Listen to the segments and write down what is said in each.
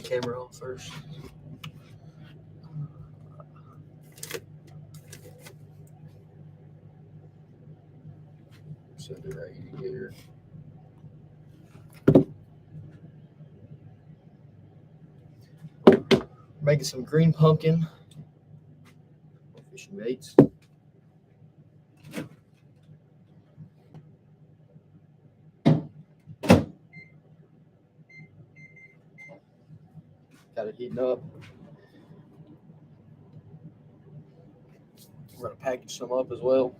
camera off first. Set it right here. Making some green pumpkin fishing baits. Got it heating up. We're going to package some up as well.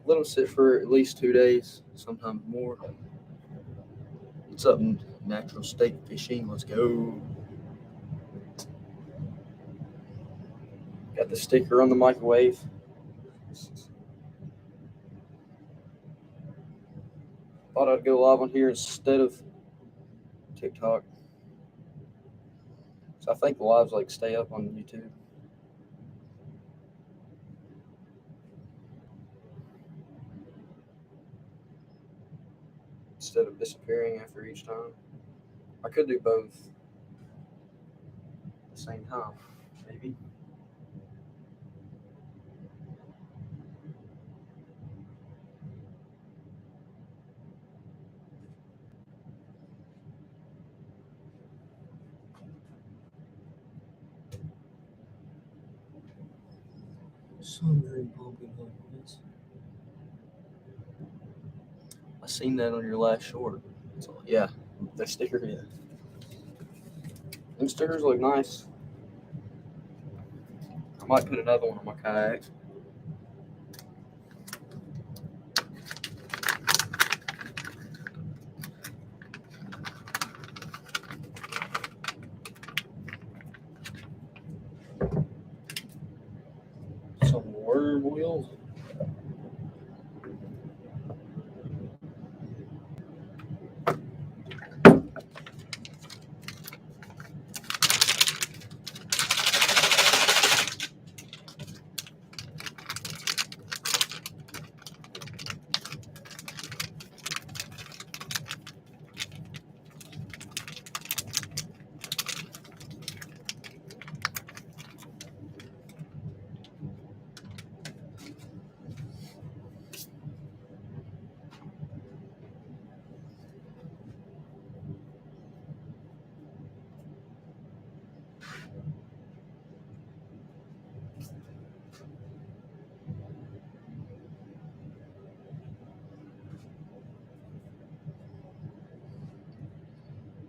Let them sit for at least 2 days, sometimes more. It's up in natural state fishing. Let's go. Got the sticker on the microwave. Thought I'd go live on here instead of TikTok. So I think the lives like stay up on YouTube. Instead of disappearing after each time. I could do both at the same time, maybe. Some green pumpkin pumpkins. I seen that on your last short. So, yeah, the sticker, yeah. Them stickers look nice. I might put another one on my kayak. Some worm wheels.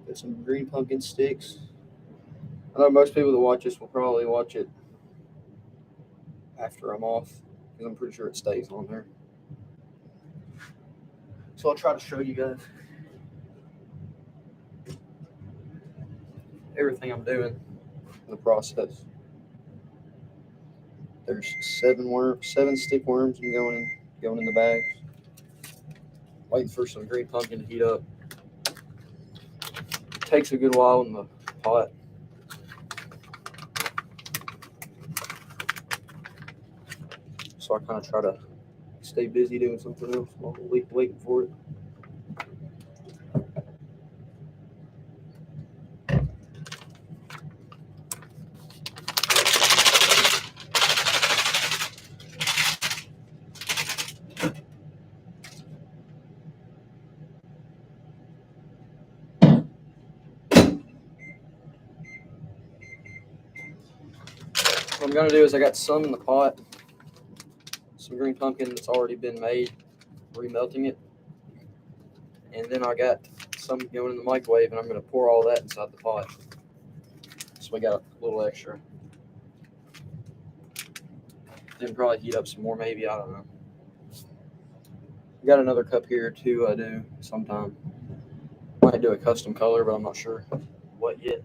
Got some green pumpkin sticks. I know most people that watch this will probably watch it after I'm off, because I'm pretty sure it stays on there. So I'll try to show you guys everything I'm doing in the process. There's 7 stick worms going in the bags. Waiting for some green pumpkin to heat up. Takes a good while in the pot. So I kind of try to stay busy doing something else while I'm waiting for it. What I'm going to do is I got some in the pot, some green pumpkin that's already been made, remelting it. And then I got some going in the microwave, and I'm going to pour all that inside the pot. So we got a little extra. Then probably heat up some more, maybe, I don't know. Got another cup here too, I do sometime. Might do a custom color, but I'm not sure what yet.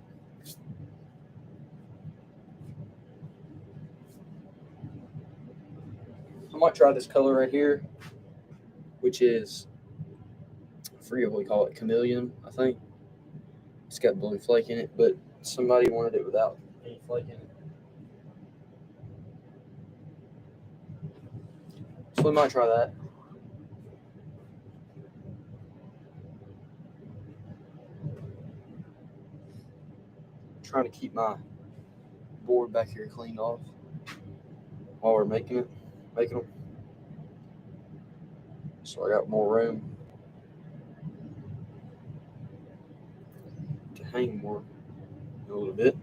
I might try this color right here, which is, I forget what we call it, chameleon, I think. It's got blue flake in it, but somebody wanted it without any flake in it. So we might try that. Trying to keep my board back here cleaned off while we're making them. So I got more room to hang more a little bit.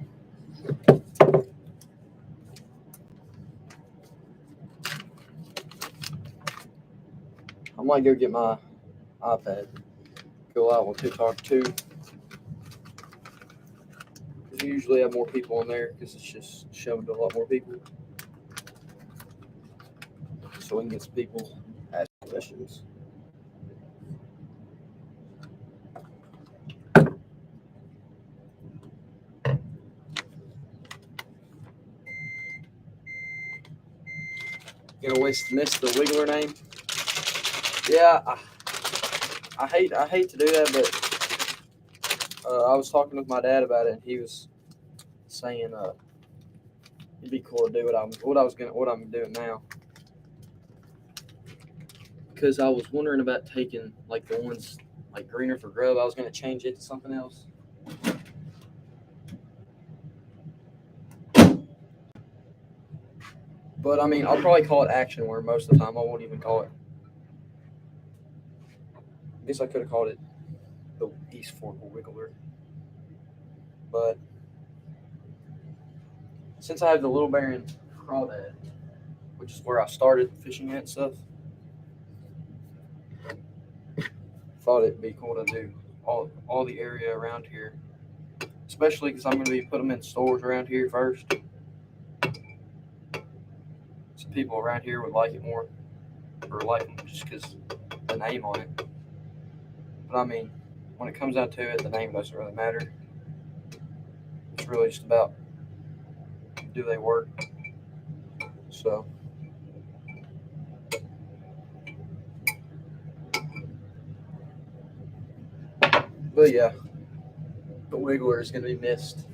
I might go get my iPad, go out with TikTok too. Because we usually have more people on there because it's just showing to a lot more people. So we can get some people ask questions. Gonna miss the Wiggler name. Yeah, I hate to do that, but I was talking with my dad about it, and he was saying it'd be cool to do what I'm doing now. Because I was wondering about taking like the ones like greener for grub. I was gonna change it to something else. But I mean, I'll probably call it action worm most of the time. I won't even call it. I guess I could have called it the East Fork Wiggler. But since I have the Little Baron Crawdad, which is where I started fishing at and stuff, thought it'd be cool to do all the area around here, especially because I'm going to be putting them in stores around here first. Some people around here would like it more, or like them just because the name on it. But I mean, when it comes down to it, the name doesn't really matter. It's really just about do they work. So but yeah, the Wiggler is going to be missed.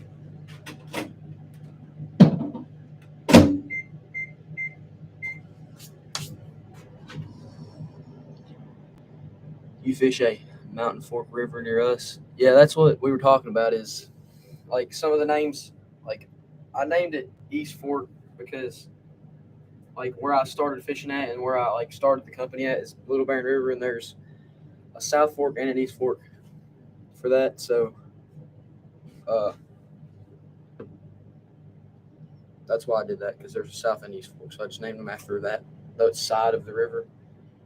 You fish a Mountain Fork River near us? Yeah, that's what we were talking about. Is like some of the names. Like I named it East Fork because like where I started fishing at and where I like started the company at is Little Baron River, and there's a South Fork and an East Fork for that. So that's why I did that, because there's a South and East Fork. So I just named them after that side of the river.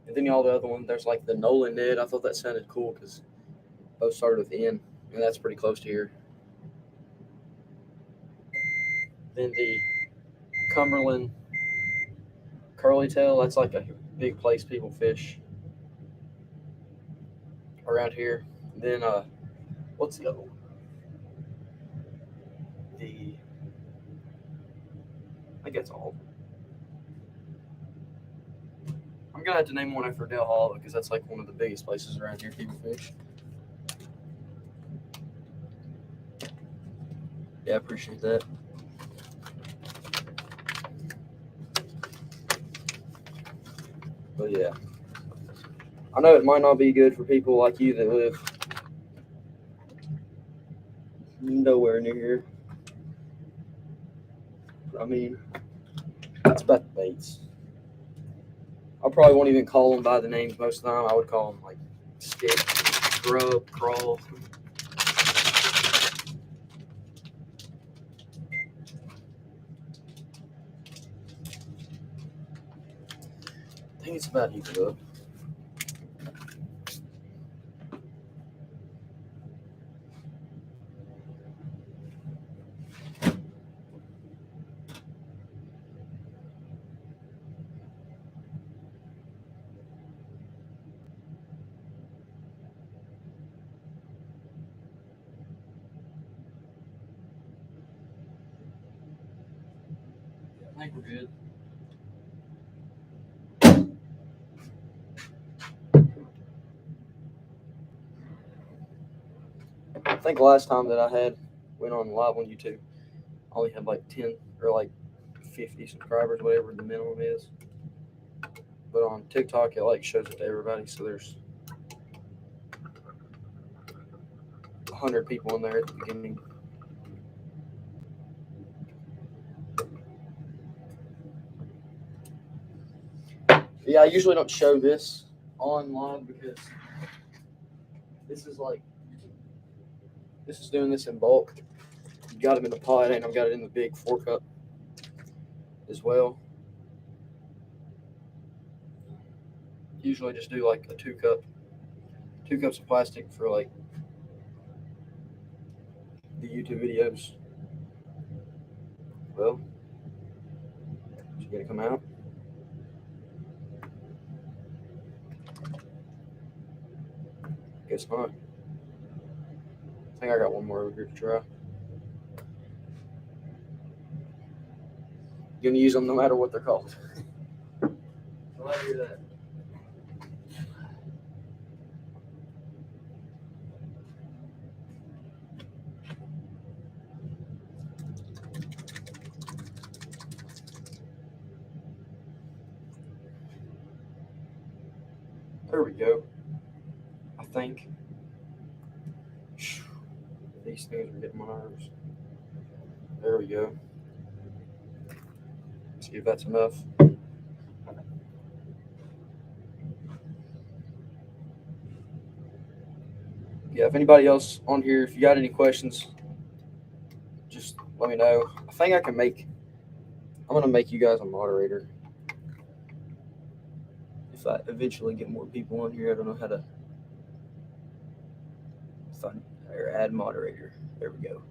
And then all the other ones, there's like the Nolan Ned. I thought that sounded cool because both started with N, and that's pretty close to here. Then the Cumberland Curly Tail, that's like a big place people fish around here. And then what's the other one? I think that's all. I'm gonna have to name one after Dale Hall because that's like one of the biggest places around here people fish. Yeah, I appreciate that. But yeah, I know it might not be good for people like you that live nowhere near here. I mean, it's about the baits. I probably won't even call them by the names most of the time. I would call them like stick, grub, crawl. I think it's about heated up. I think we're good. I think last time that I went on live on YouTube, I only had like 10 or like 50 subscribers, whatever the minimum is. but on TikTok it like shows it to everybody. So there's 100 people in there at the beginning. Yeah, I usually don't show this online because this is doing this in bulk. You got them in the pot, and I've got it in the big 4-cup as well. Usually just do like a 2 cups of plastic for like the YouTube videos. Well, is it gonna come out? Guess not. I think I got one more over here to try. Gonna use them no matter what they're called. Well, I hear that. There we go. I think these things are getting my nerves. There we go. Let's see if that's enough. Yeah, if anybody else on here, if you got any questions, just let me know. I think I'm gonna make you guys a moderator. If I eventually get more people on here, I don't know how to find or add moderator. There we go.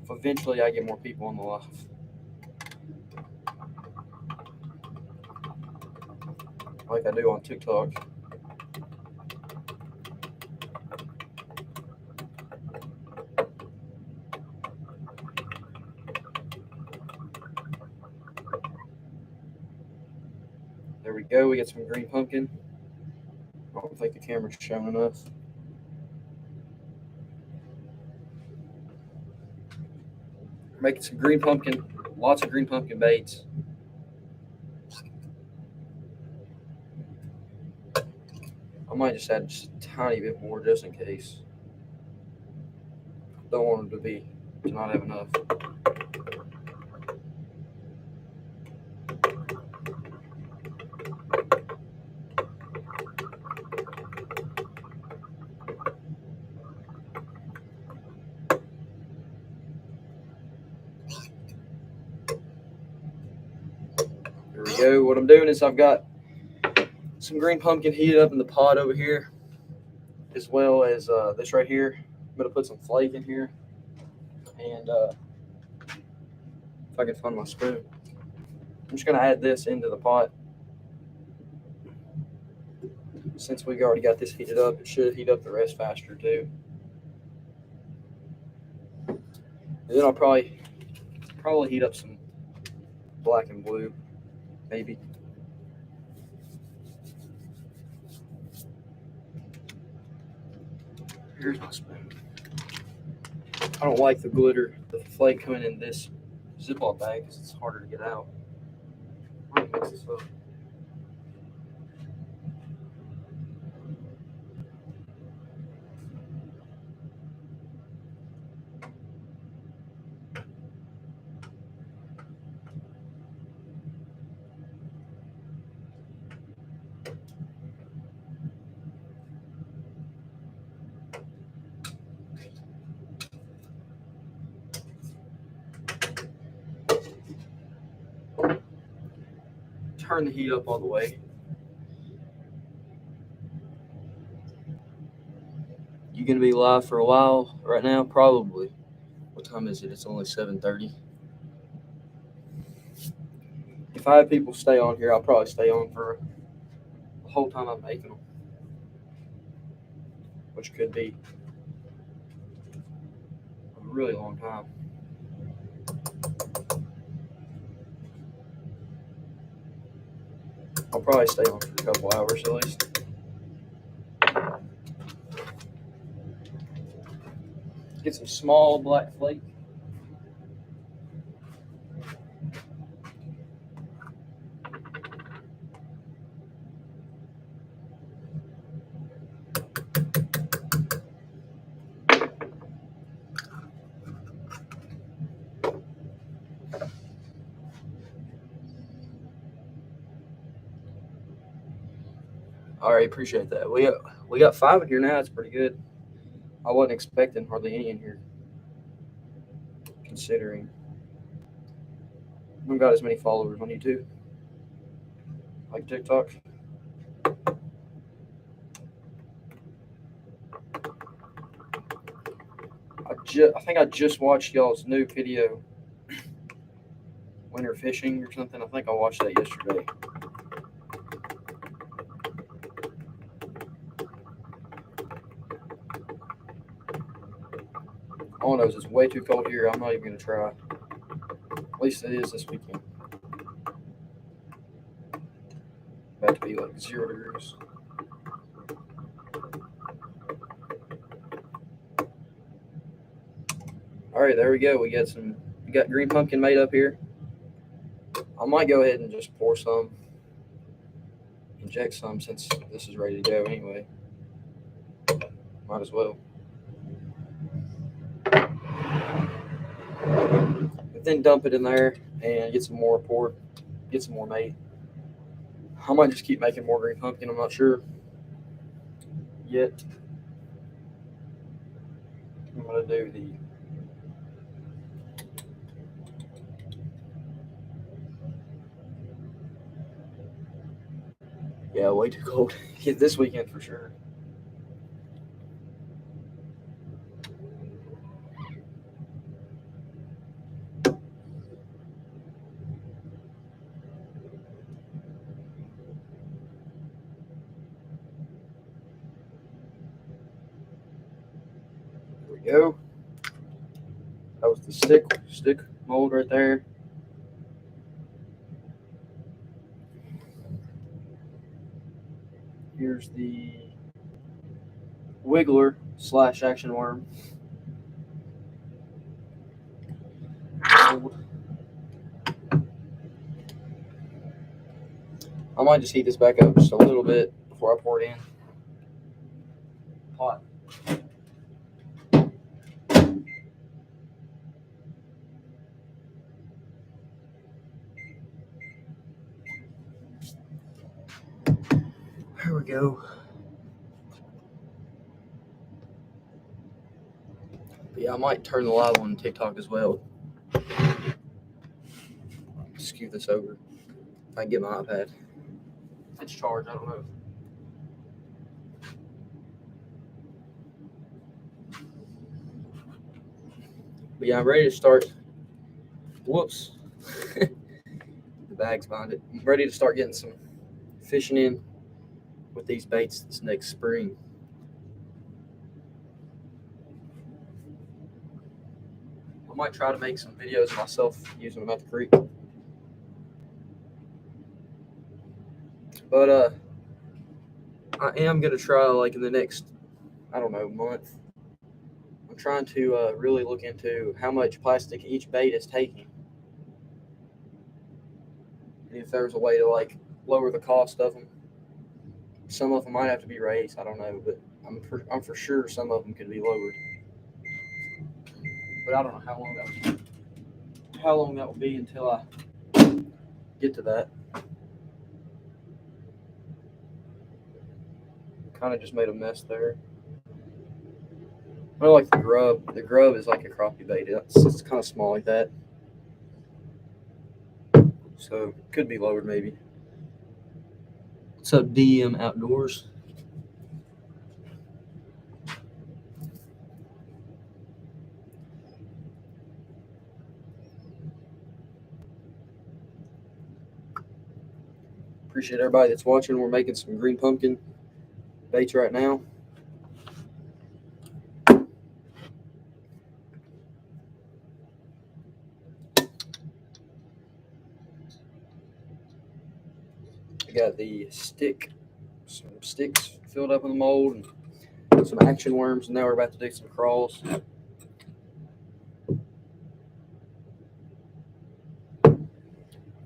If eventually I get more people on the live. Like I do on TikTok. There we go. We got some green pumpkin. I don't think the camera's showing enough. Making some green pumpkin, lots of green pumpkin baits. I might just add just a tiny bit more just in case. Don't want them to not have enough. There we go. What I'm doing is I've got some green pumpkin heated up in the pot over here, as well as this right here. I'm going to put some flake in here. And if I can find my spoon, I'm just going to add this into the pot. Since we've already got this heated up, it should heat up the rest faster too. And then I'll probably heat up some black and blue, maybe. Here's my spoon. I don't like the glitter, the flake coming in this Ziploc bag because it's harder to get out. I'm gonna mix this up. Turn the heat up all the way. You gonna be live for a while right now? Probably. What time is it? It's only 7:30. If I have people stay on here, I'll probably stay on for the whole time I'm making them, which could be a really long time. I'll probably stay on for a couple hours at least. Get some small black flake. All right, appreciate that. We got 5 in here now. It's pretty good. I wasn't expecting hardly any in here, considering we haven't got as many followers on YouTube like TikTok. I think I just watched y'all's new video, winter fishing or something. I think I watched that yesterday. All I know is it's way too cold here. I'm not even gonna try. At least it is this weekend. About to be like 0 degrees. All right, there we go. We got green pumpkin made up here. I might go ahead and just pour some, inject some since this is ready to go anyway. Might as well. But then dump it in there and get some more poured, get some more made. I might just keep making more green pumpkin. I'm not sure yet. I'm gonna do the way too cold. This weekend for sure. There we go. That was the stick mold right there. Here's the wiggler / action worm. I might just heat this back up just a little bit before I pour it in. Hot. There we go. But yeah, I might turn the live on TikTok as well. Skew this over. If I can get my iPad. If it's charged, I don't know. But yeah, I'm ready to start. Whoops. The bag's behind it. I'm ready to start getting some fishing in with these baits this next spring. I might try to make some videos of myself using them at the creek. But I am gonna try, like, in the next, I don't know, month. I'm trying to really look into how much plastic each bait is taking, and if there's a way to like lower the cost of them. Some of them might have to be raised. I don't know, but I'm for sure some of them could be lowered. But I don't know how long that will be until I get to that. Kind of just made a mess there. I like the grub. The grub is like a crappie bait. It's kind of small like that, so could be lowered maybe. What's up, DM Outdoors? Appreciate everybody that's watching. We're making some green pumpkin baits right now. I got some sticks filled up in the mold, and some action worms, and now we're about to do some craws.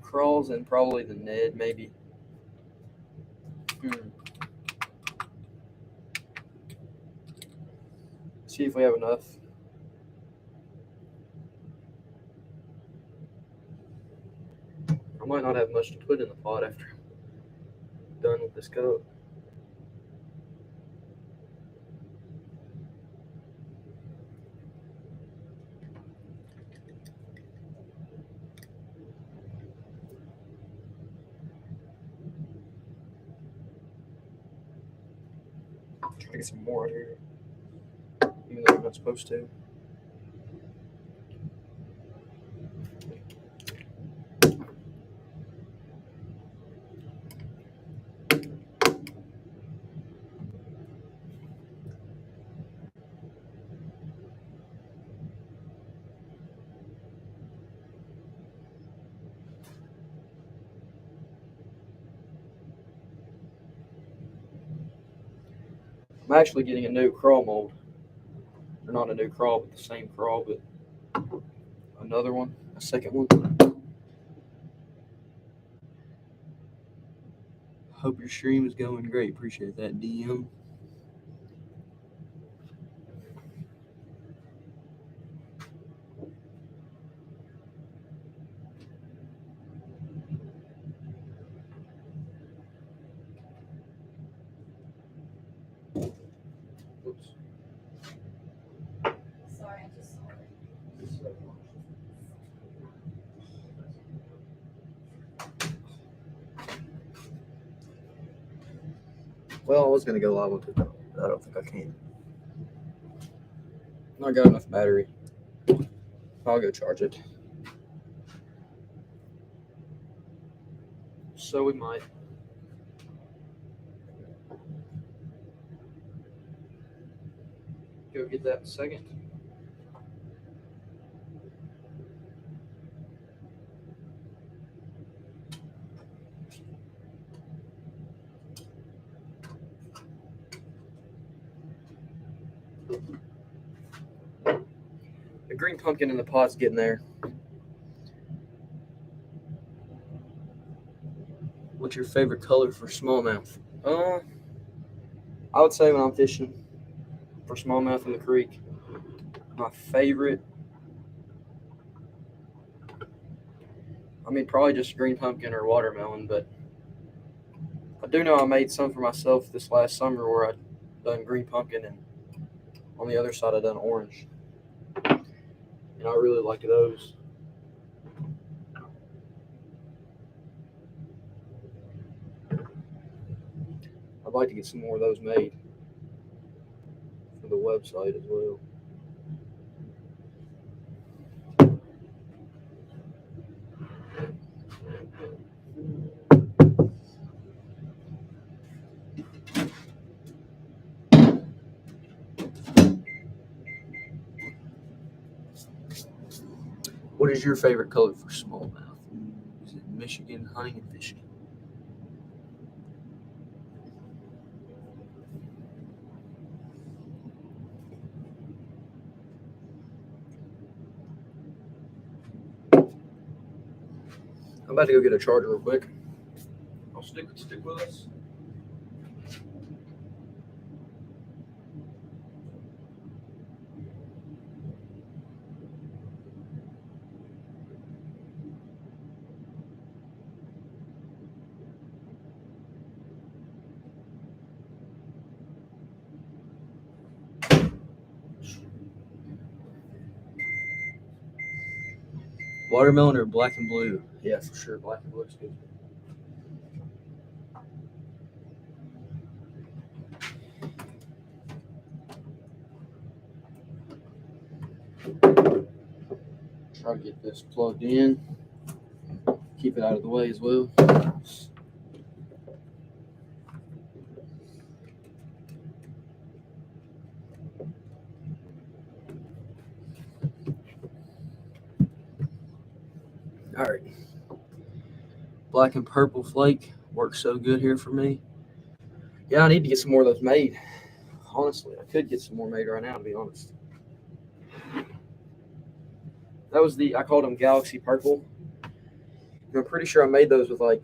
Craws and probably the Ned, maybe. See if we have enough. I might not have much to put in the pot after I'm done with this cup. Try to get some more out here, even though I'm not supposed to. I'm actually getting a new crawl mold. Or not a new crawl, but the same crawl, but another one, a second one. Hope your stream is going great. Appreciate that, DM. Oops. Sorry, I just saw it. Well, I was gonna go live with it, but I don't think I can. Not got enough battery. I'll go charge it. So we might. Go get that in a second. The green pumpkin in the pot's getting there. What's your favorite color for smallmouth? I would say when I'm fishing for smallmouth in the creek, my favorite, I mean, probably just green pumpkin or watermelon, but I do know I made some for myself this last summer where I done green pumpkin and on the other side I done orange. And I really liked those. I'd like to get some more of those made for the website as well. What is your favorite color for smallmouth? Is it Michigan hunting and fishing? I'm about to go get a charger real quick. I'll stick with us. Watermelon or black and blue? Yeah, for sure. Black and blue is good. Try to get this plugged in. Keep it out of the way as well. All right. Black and purple flake works so good here for me. Yeah, I need to get some more of those made. Honestly, I could get some more made right now, to be honest. That was I called them Galaxy Purple. And I'm pretty sure I made those with like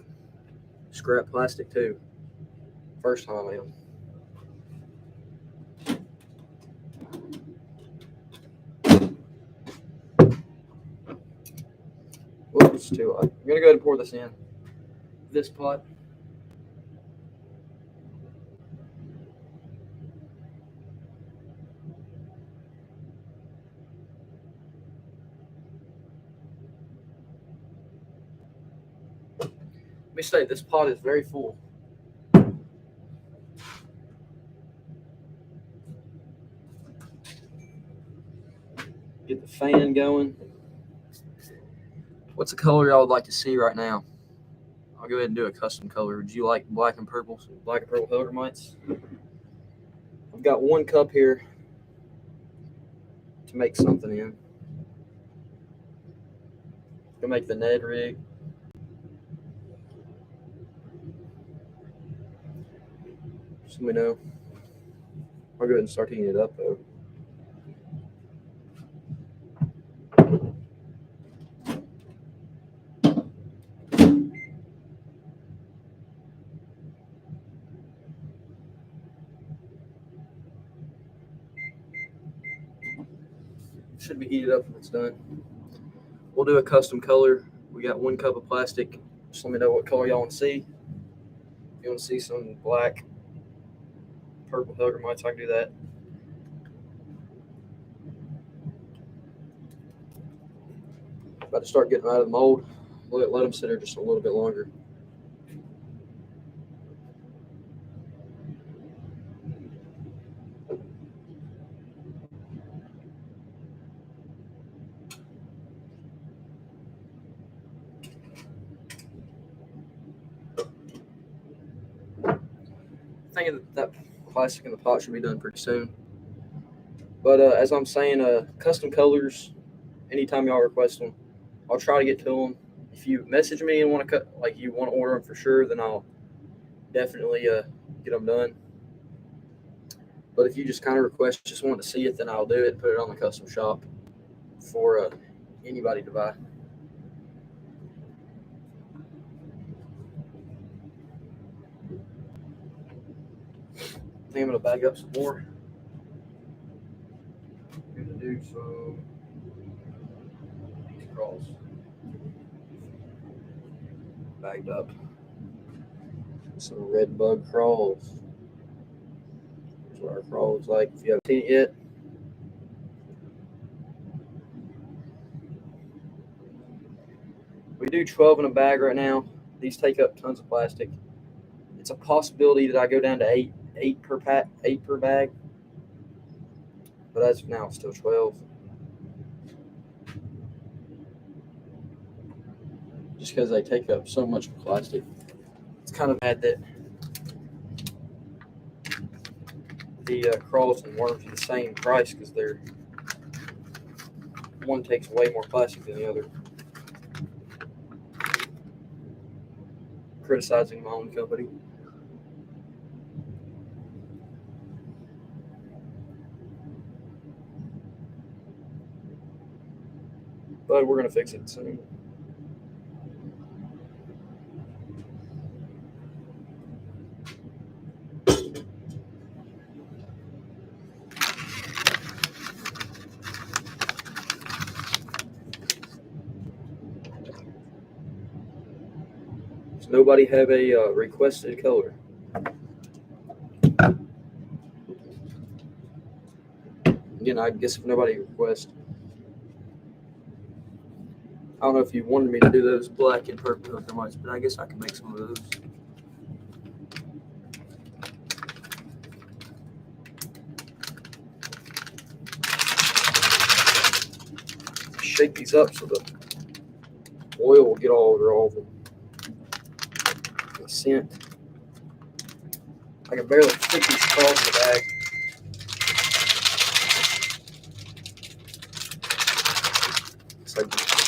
scrap plastic too. First time I made them. Whoops, too hot. I'm gonna go ahead and pour this in this pot. Let me say, this pot is very full. fan going. What's a color y'all would like to see right now? I'll go ahead and do a custom color. Would you like black and purple? Black and purple hellgrammites. I've got one cup here to make something in. Gonna make the Ned rig. Just let me know. I'll go ahead and start heating it up though. Should be heated up when it's done. We'll do a custom color. We got one cup of plastic. Just let me know what color y'all want to see. If you want to see some black, purple hellgrammites, I can do that. About to start getting them out of the mold. Let them sit there just a little bit longer. Thinking that plastic in the pot should be done pretty soon. But as I'm saying, custom colors, anytime y'all request them, I'll try to get to them. If you message me and want to cut, like you want to order them for sure, then I'll definitely get them done. But if you just kind of request, just want to see it, then I'll do it, put it on the custom shop for anybody to buy. I think I'm gonna bag up some more. I'm gonna do some Craws. Bagged up. Some red bug Craws. That's what our Craws like. If you haven't seen it yet, we do 12 in a bag right now. These take up tons of plastic. It's a possibility that I go down to eight per bag. But as of now, it's still 12. Just because they take up so much plastic. It's kind of bad that the Craws and worms are the same price because they're one takes way more plastic than the other. Criticizing my own company. But we're gonna fix it soon. Does nobody have a requested color? Again, I guess if nobody requests, I don't know if you wanted me to do those black and purple hellgrammites, but I guess I can make some of those. Shake these up so the oil will get all over all of them. The scent. I can barely fit these across the bag. So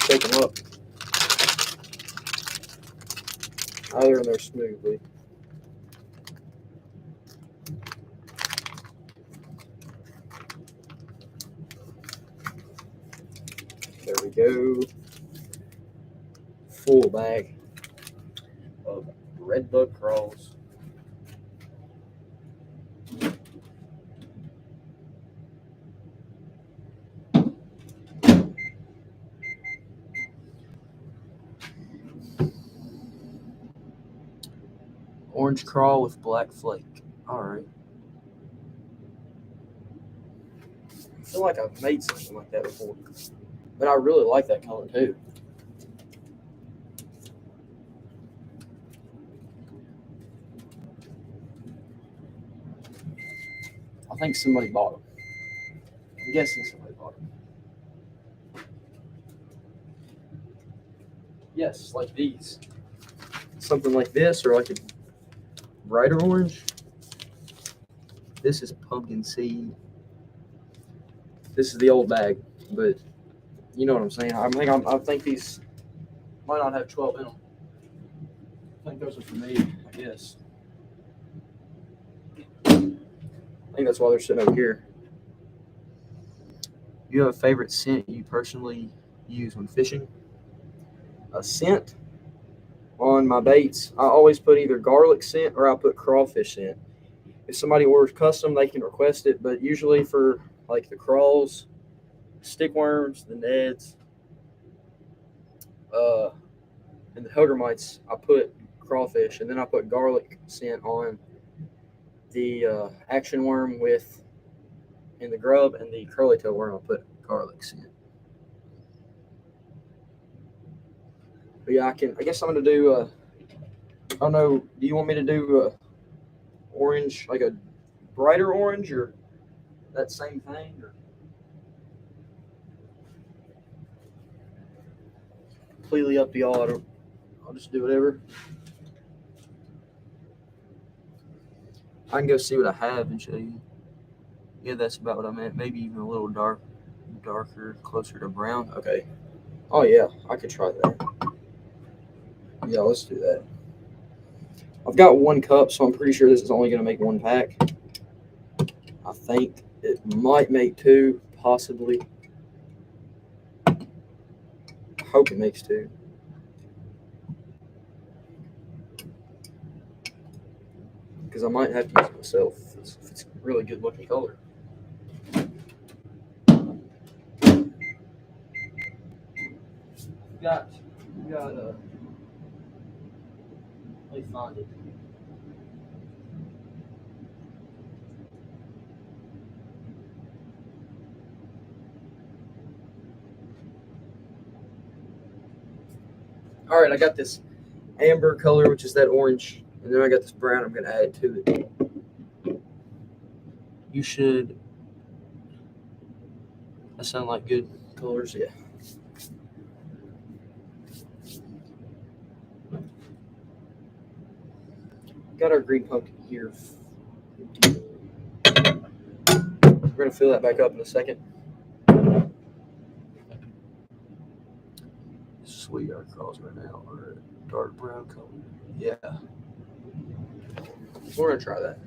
shake them up. Now they're in there smoothly. There we go. Full bag of red bug Craws. Orange craw with black flake. All right. I feel like I've made something like that before, but I really like that color too. I think somebody bought them. I'm guessing somebody bought them. Yes, like these. Something like this, or like a brighter orange. This is pumpkin seed. This is the old bag, but you know what I'm saying. I think these might not have 12 in them. I think those are for me, I guess. I think that's why they're sitting over here. You have a favorite scent you personally use when fishing? A scent on my baits, I always put either garlic scent or I put crawfish scent. If somebody orders custom, they can request it, but usually for like the craws, stickworms, the Neds, and the Hellgrammites, I put crawfish, and then I put garlic scent on the action worm with in the grub, and the curly tail worm I put garlic scent. But yeah, I guess I'm gonna do. I don't know. Do you want me to do orange, like a brighter orange, or that same thing? Or completely up to y'all. I'll just do whatever. I can go see what I have and show you. Yeah, that's about what I meant. Maybe even a little darker, closer to brown. Okay. Oh yeah, I could try that. Yeah, let's do that. I've got 1 cup, so I'm pretty sure this is only going to make 1 pack. I think it might make 2, possibly. I hope it makes 2. Because I might have to use it myself if it's a really good looking color. We got, let me find it. All right, I got this amber color, which is that orange, and then I got this brown I'm going to add to it. You should. That sound like good colors, yeah. Got our green pumpkin here. We're going to fill that back up in a second. Sweet our Craws right now are a dark brown color. Yeah. We're going to try that.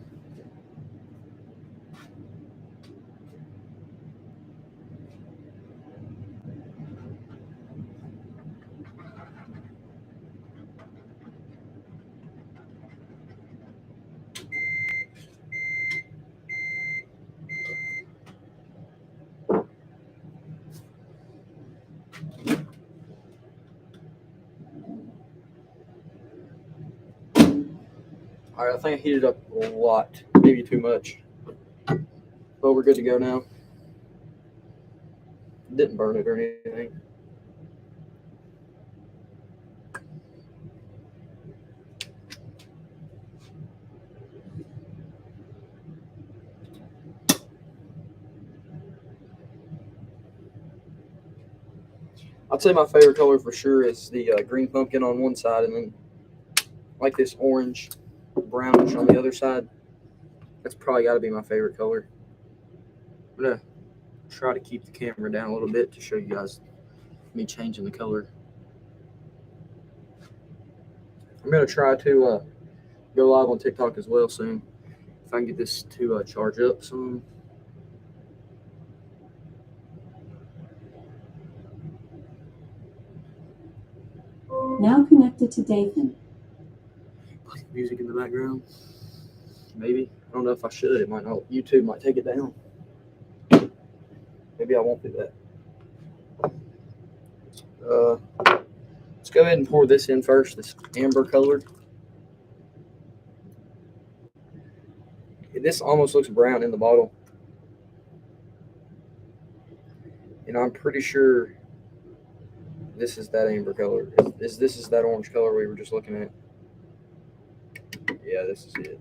All right, I think I heated up a lot, maybe too much. But we're good to go now. Didn't burn it or anything. I'd say my favorite color for sure is the green pumpkin on one side, and then like this orange, brownish on the other side. That's probably got to be my favorite color. I'm going to try to keep the camera down a little bit to show you guys me changing the color. I'm going to try to go live on TikTok as well soon. If I can get this to charge up some. Now connected to Dathan. Play music in the background. Maybe. I don't know if I should. It might not. YouTube might take it down. Maybe I won't do that. Let's go ahead and pour this in first, this amber color. This almost looks brown in the bottle. And I'm pretty sure this is that amber color. This is that orange color we were just looking at. Yeah, this is it.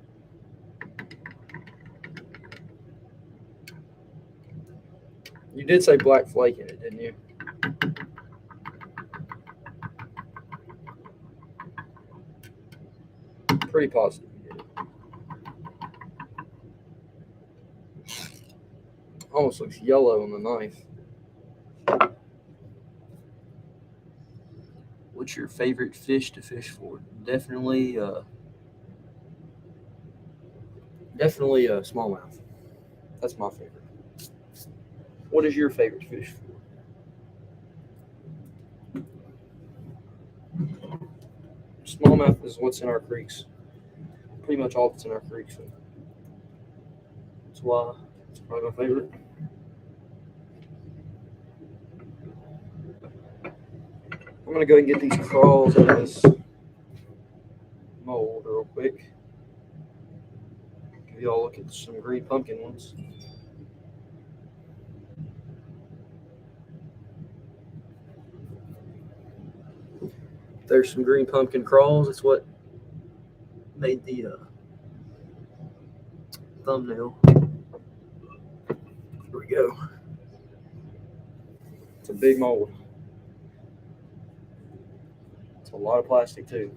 You did say black flake in it, didn't you? pretty positive he did. Almost looks yellow on the knife. What's your favorite fish to fish for? Definitely smallmouth. That's my favorite. What is your favorite fish for? Smallmouth is what's in our creeks. Pretty much all that's in our creeks. So that's why it's probably my favorite. I'm gonna go and get these crawls out of this mold real quick. Give y'all a look at some green pumpkin ones. There's some green pumpkin crawls. It's what made the thumbnail. Here we go. It's a big mold. It's a lot of plastic too.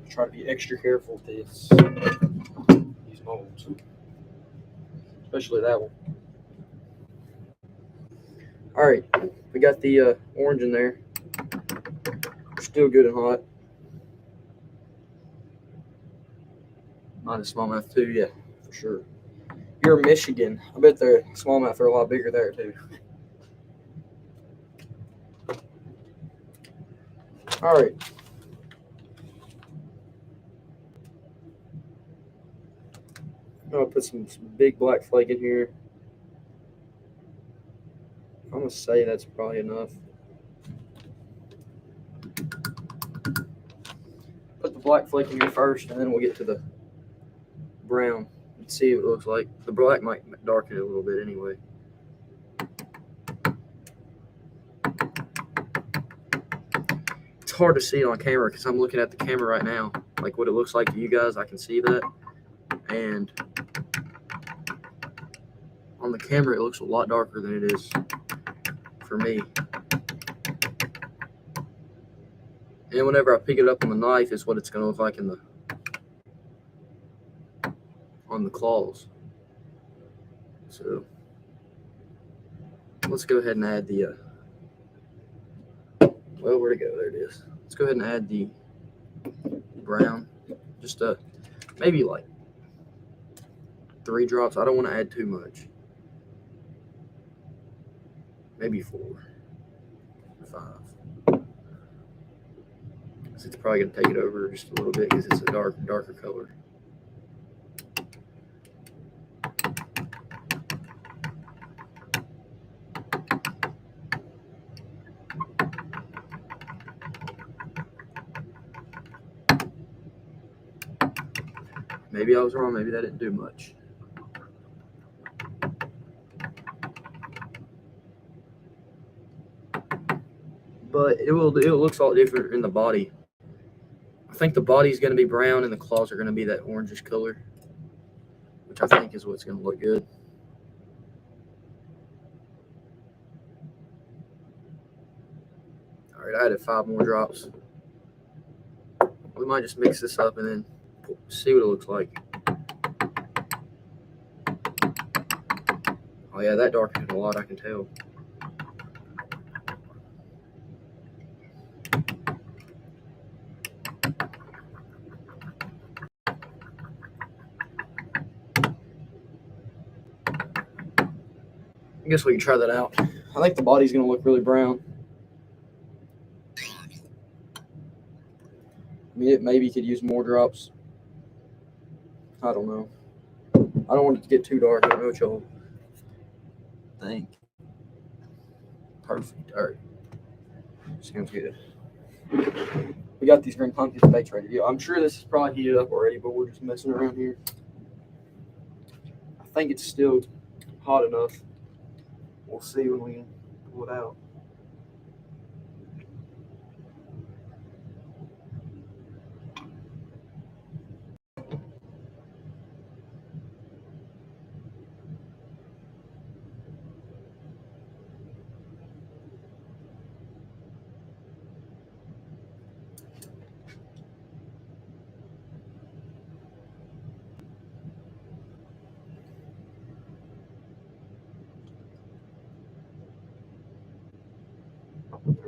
Try to be extra careful with these molds, especially that one. All right, we got the orange in there. Still good and hot. Not a smallmouth too, yeah, for sure. You're in Michigan. I bet the smallmouth are a lot bigger there too. All right. I'm gonna put some big black flake in here. I'm gonna say that's probably enough. Put the black flake in here first, and then we'll get to the brown and see what it looks like. The black might darken it a little bit anyway. It's hard to see on camera because I'm looking at the camera right now, like what it looks like to you guys. I can see that, and on the camera it looks a lot darker than it is for me. And whenever I pick it up on the knife, is what it's going to look like on the claws. So let's go ahead and add the well, where'd it go? There it is. Let's go ahead and add the brown. Just maybe like 3 drops. I don't want to add too much. Maybe 4 or 5. So it's probably gonna take it over just a little bit because it's a darker color. Maybe I was wrong. Maybe that didn't do much. But it looks a lot different in the body. I think the body's going to be brown and the claws are going to be that orangish color, which I think is what's going to look good. All right, I added 5 more drops. We might just mix this up and then see what it looks like. Oh yeah, that darkened a lot, I can tell. I guess we can try that out. I think the body's going to look really brown. I mean, it maybe could use more drops. I don't know. I don't want it to get too dark. I don't know what y'all think. Perfect. All right. Sounds good. We got these green pumpkin bakes ready to go. I'm sure this is probably heated up already, but we're just messing around here. I think it's still hot enough. We'll see when we pull it out.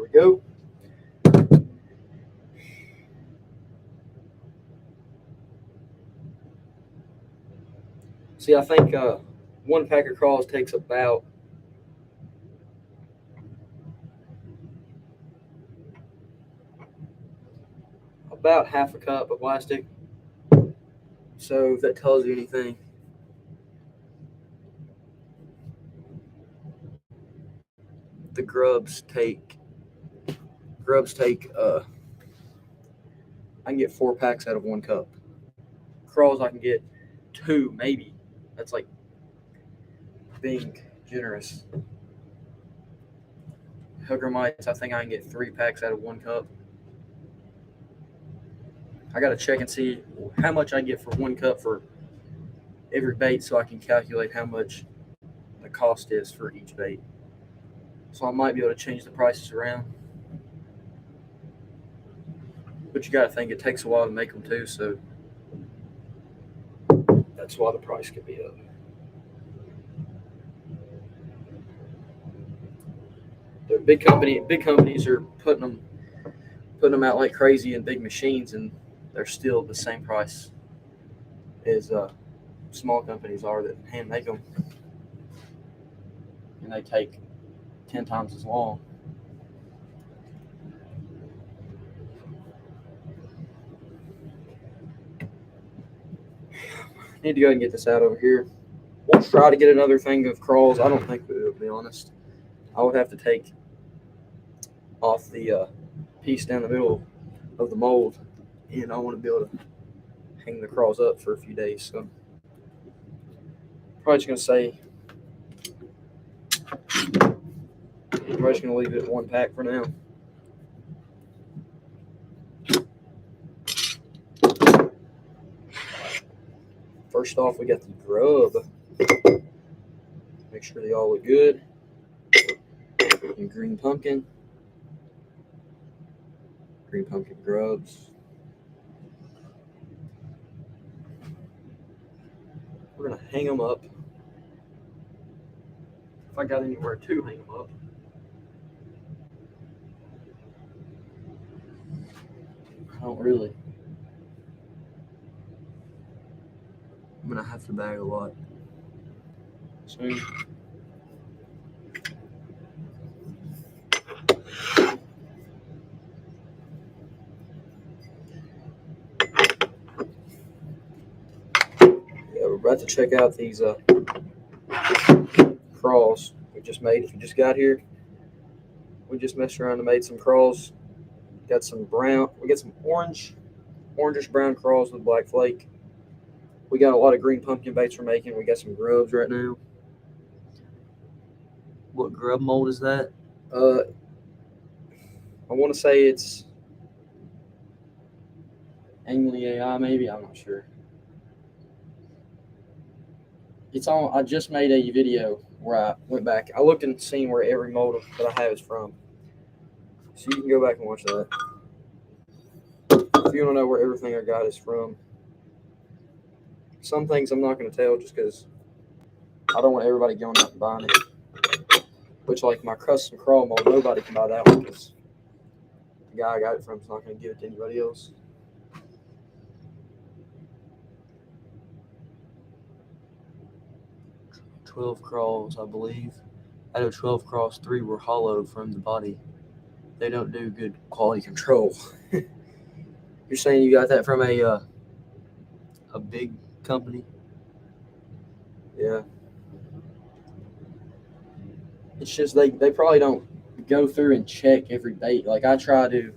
we go. See, I think one pack of Craws takes about half a cup of plastic. So if that tells you anything, the Grubs take I can get 4 packs out of 1 cup. Craws I can get 2 maybe. That's like being generous. Hooker mites I think I can get 3 packs out of 1 cup. I gotta check and see how much I get for 1 cup for every bait so I can calculate how much the cost is for each bait. So I might be able to change the prices around. But you gotta think it takes a while to make them too, so that's why the price could be up. The big companies are putting them out like crazy in big machines, and they're still the same price as small companies are that hand make them, and they take 10 times as long. Need to go ahead and get this out over here. We'll try to get another thing of Craws. I don't think we will, to be honest. I would have to take off the piece down the middle of the mold, and I want to be able to hang the Craws up for a few days. So probably just gonna leave it at 1 pack for now. First off, we got the Grub. Make sure they all look good. And green pumpkin. Green pumpkin Grubs. We're gonna hang them up. If I got anywhere to hang them up. I don't really. I'm gonna have to bag a lot soon. Yeah, we're about to check out these Craws we just made. If you just got here, we just messed around and made some Craws. Got some brown. We got some orangish brown Craws with black flake. We got a lot of green pumpkin baits we're making. We got some Grubs right now. What grub mold is that? I want to say it's Angling AI, maybe. I'm not sure. It's on. I just made a video where I went back. I looked and seen where every mold that I have is from. So you can go back and watch that. If you want to know where everything I got is from. Some things I'm not going to tell just because I don't want everybody going out and buying it. Which, like my custom crawl mold, nobody can buy that one because the guy I got it from is not going to give it to anybody else. "12 Craws, I believe. Out of 12 Craws, 3 were hollowed from the body. They don't do good quality control." You're saying you got that from a big company? Yeah. It's just they probably don't go through and check every bait. Like I try to,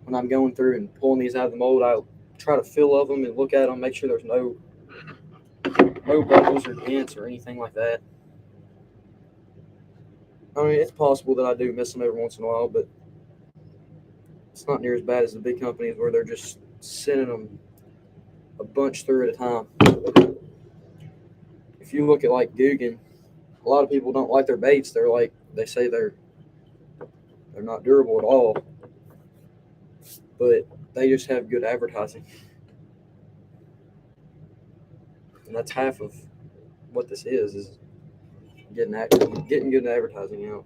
when I'm going through and pulling these out of the mold, I try to feel of them and look at them, make sure there's no bubbles or dents or anything like that. I mean, it's possible that I do miss them every once in a while, but it's not near as bad as the big companies where they're just sending them a bunch through at a time. If you look at like Guggen, a lot of people don't like their baits. They say they're not durable at all, but they just have good advertising, and that's half of what this is getting good advertising out.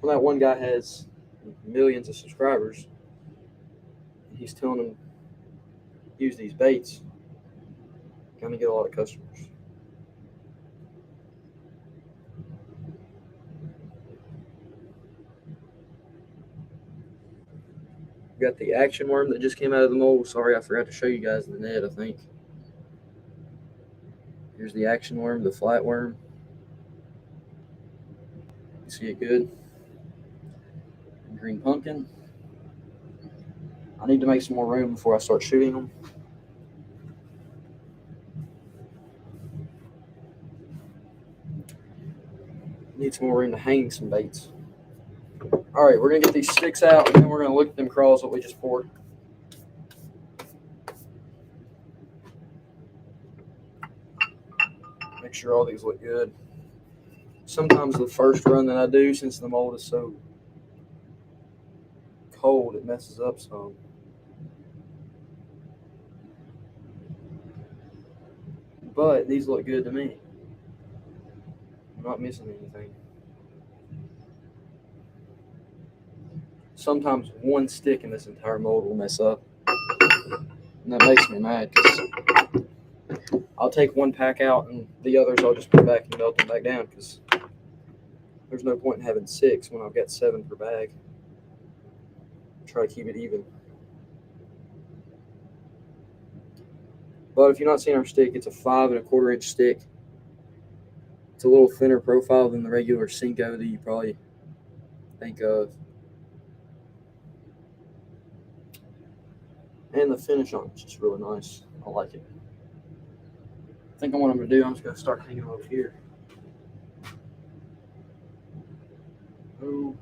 Well, that one guy has millions of subscribers. He's telling them use these baits. Gonna get a lot of customers. We got the action worm that just came out of the mold. Sorry, I forgot to show you guys the net, I think. Here's the action worm, the flat worm. You see it good? Green pumpkin. I need to make some more room before I start shooting them. Need some more room to hang some baits. All right, we're gonna get these sticks out, and then we're gonna look at them crawls that we just poured. Make sure all these look good. Sometimes the first run that I do, since the mold is so cold, it messes up some. But these look good to me. I'm not missing anything. Sometimes one stick in this entire mold will mess up. And that makes me mad because I'll take one pack out and the others I'll just put back and melt them back down because there's no point in having 6 when I've got 7 per bag. Try to keep it even. But if you're not seeing our stick, it's a 5 1/4 inch stick. It's a little thinner profile than the regular Cinco that you probably think of. And the finish on it's just really nice. I like it. I think what I'm going to do, I'm just going to start hanging them over here. Oh.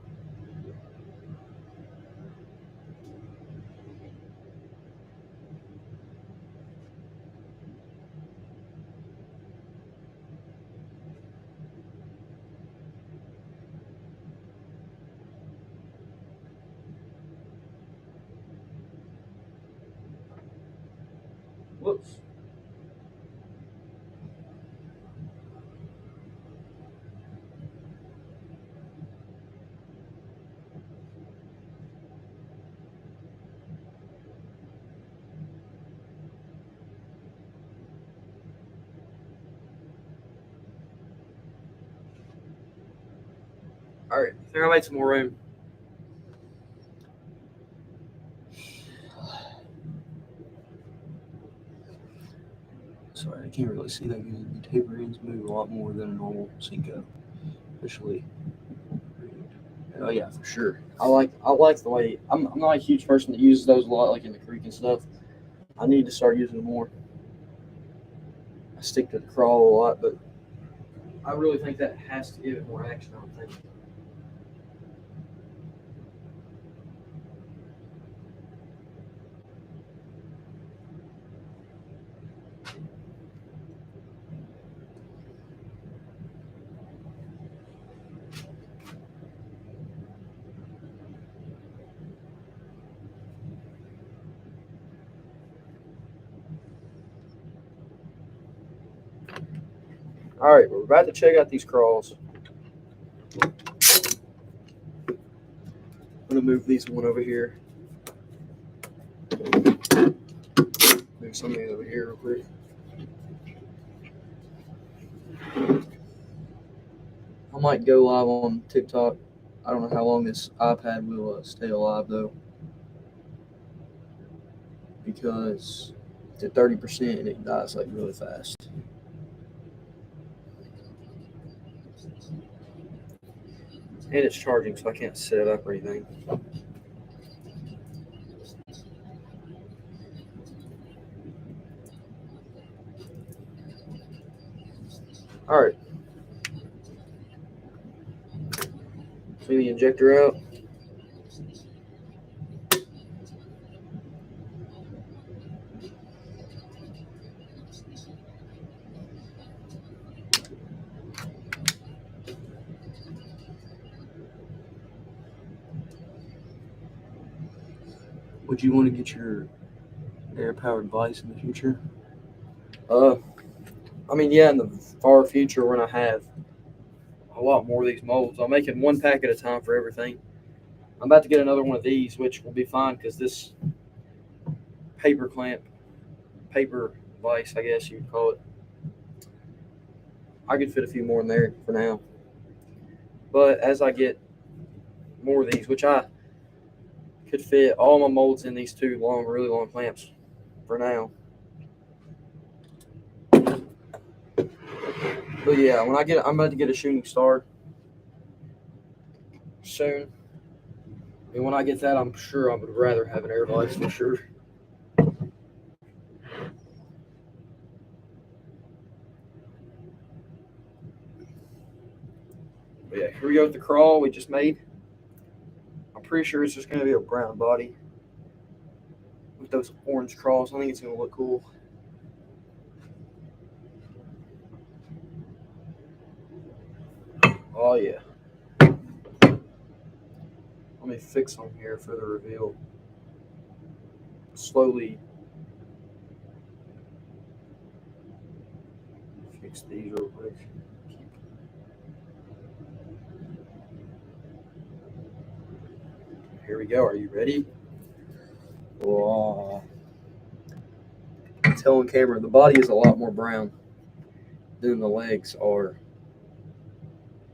Whoops. All right, I think I made some more room. Sorry, I can't really see that good. The taper ends move a lot more than a normal Cinco, especially. Oh yeah, for sure. I like the way I'm not a huge person that uses those a lot, like in the creek and stuff. I need to start using them more. I stick to the crawl a lot, but I really think that has to give it more action. I think. All right, we're about to check out these crawls. I'm gonna move these one over here. Move some of these over here real quick. I might go live on TikTok. I don't know how long this iPad will stay alive though, because it's at 30% and it dies like really fast. And it's charging, so I can't set it up or anything. All right. Clean the injector out. Would you want to get your air-powered vise in the future? I mean, yeah, in the far future when I have a lot more of these molds. I'm making one pack at a time for everything. I'm about to get another one of these, which will be fine because this paper vise, I guess you would call it, I could fit a few more in there for now. But as I get more of these, which I could fit all my molds in these two really long clamps for now. But yeah, I'm about to get a shooting star soon. And when I get that, I'm sure I would rather have an air vise for sure. But yeah, here we go with the crawl we just made. I'm pretty sure it's just going to be a brown body with those orange craws. I think it's going to look cool. Oh yeah. Let me fix them here for the reveal. Slowly fix these real quick. Here we go. Are you ready? Wow. Telling camera, the body is a lot more brown than the legs are.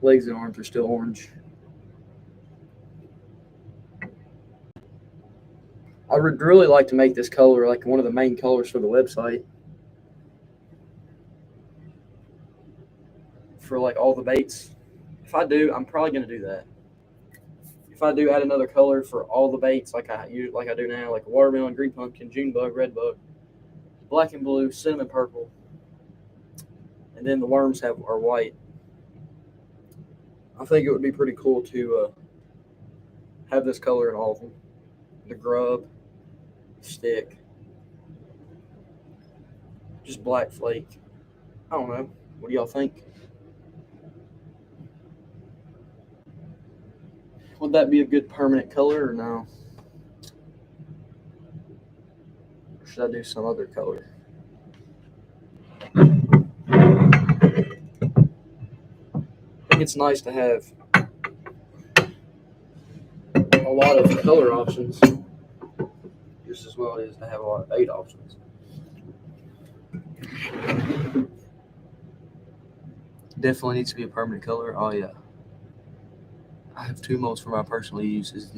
Legs and arms are still orange. I would really like to make this color like one of the main colors for the website. For like all the baits. If I do, I'm probably going to do that. If I do add another color for all the baits like I do now, like watermelon, green pumpkin, June bug, red bug, black and blue, cinnamon purple, and then the worms are white. I think it would be pretty cool to have this color in all of them. The grub, stick, just black flake. I don't know. What do y'all think? Would that be a good permanent color or no? Or should I do some other color? I think it's nice to have a lot of color options, just as well as to have a lot of bait options. Definitely needs to be a permanent color. Oh yeah. I have two molds for my personal use. Is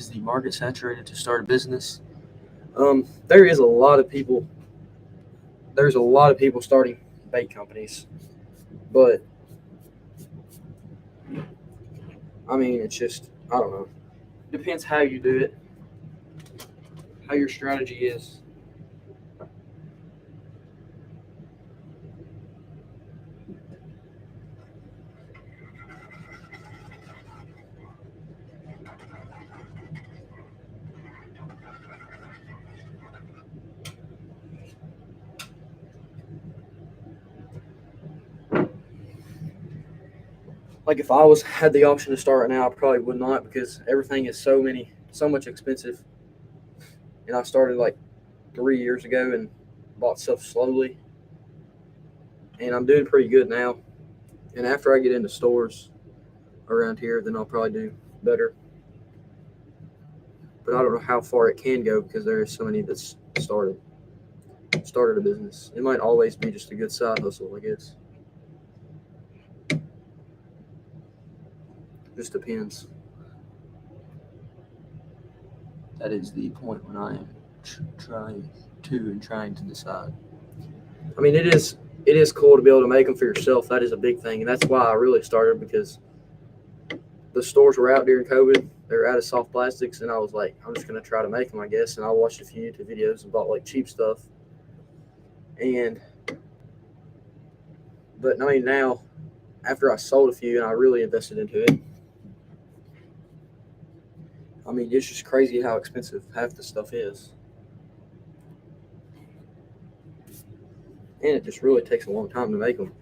the market saturated to start a business? There's a lot of people starting bait companies, but I mean, it's just, I don't know. Depends how you do it, how your strategy is. Like if I had the option to start right now, I probably would not because everything is so much expensive. And I started like 3 years ago and bought stuff slowly. And I'm doing pretty good now. And after I get into stores around here, then I'll probably do better. But I don't know how far it can go because there are so many that's started a business. It might always be just a good side hustle, I guess. Just depends. That is the point when I am trying to decide. I mean, it is cool to be able to make them for yourself. That is a big thing, and that's why I really started because the stores were out during COVID. They were out of soft plastics, and I was like, I'm just gonna try to make them, I guess. And I watched a few YouTube videos and bought like cheap stuff. But I mean, now after I sold a few and I really invested into it, I mean, it's just crazy how expensive half the stuff is. And it just really takes a long time to make them.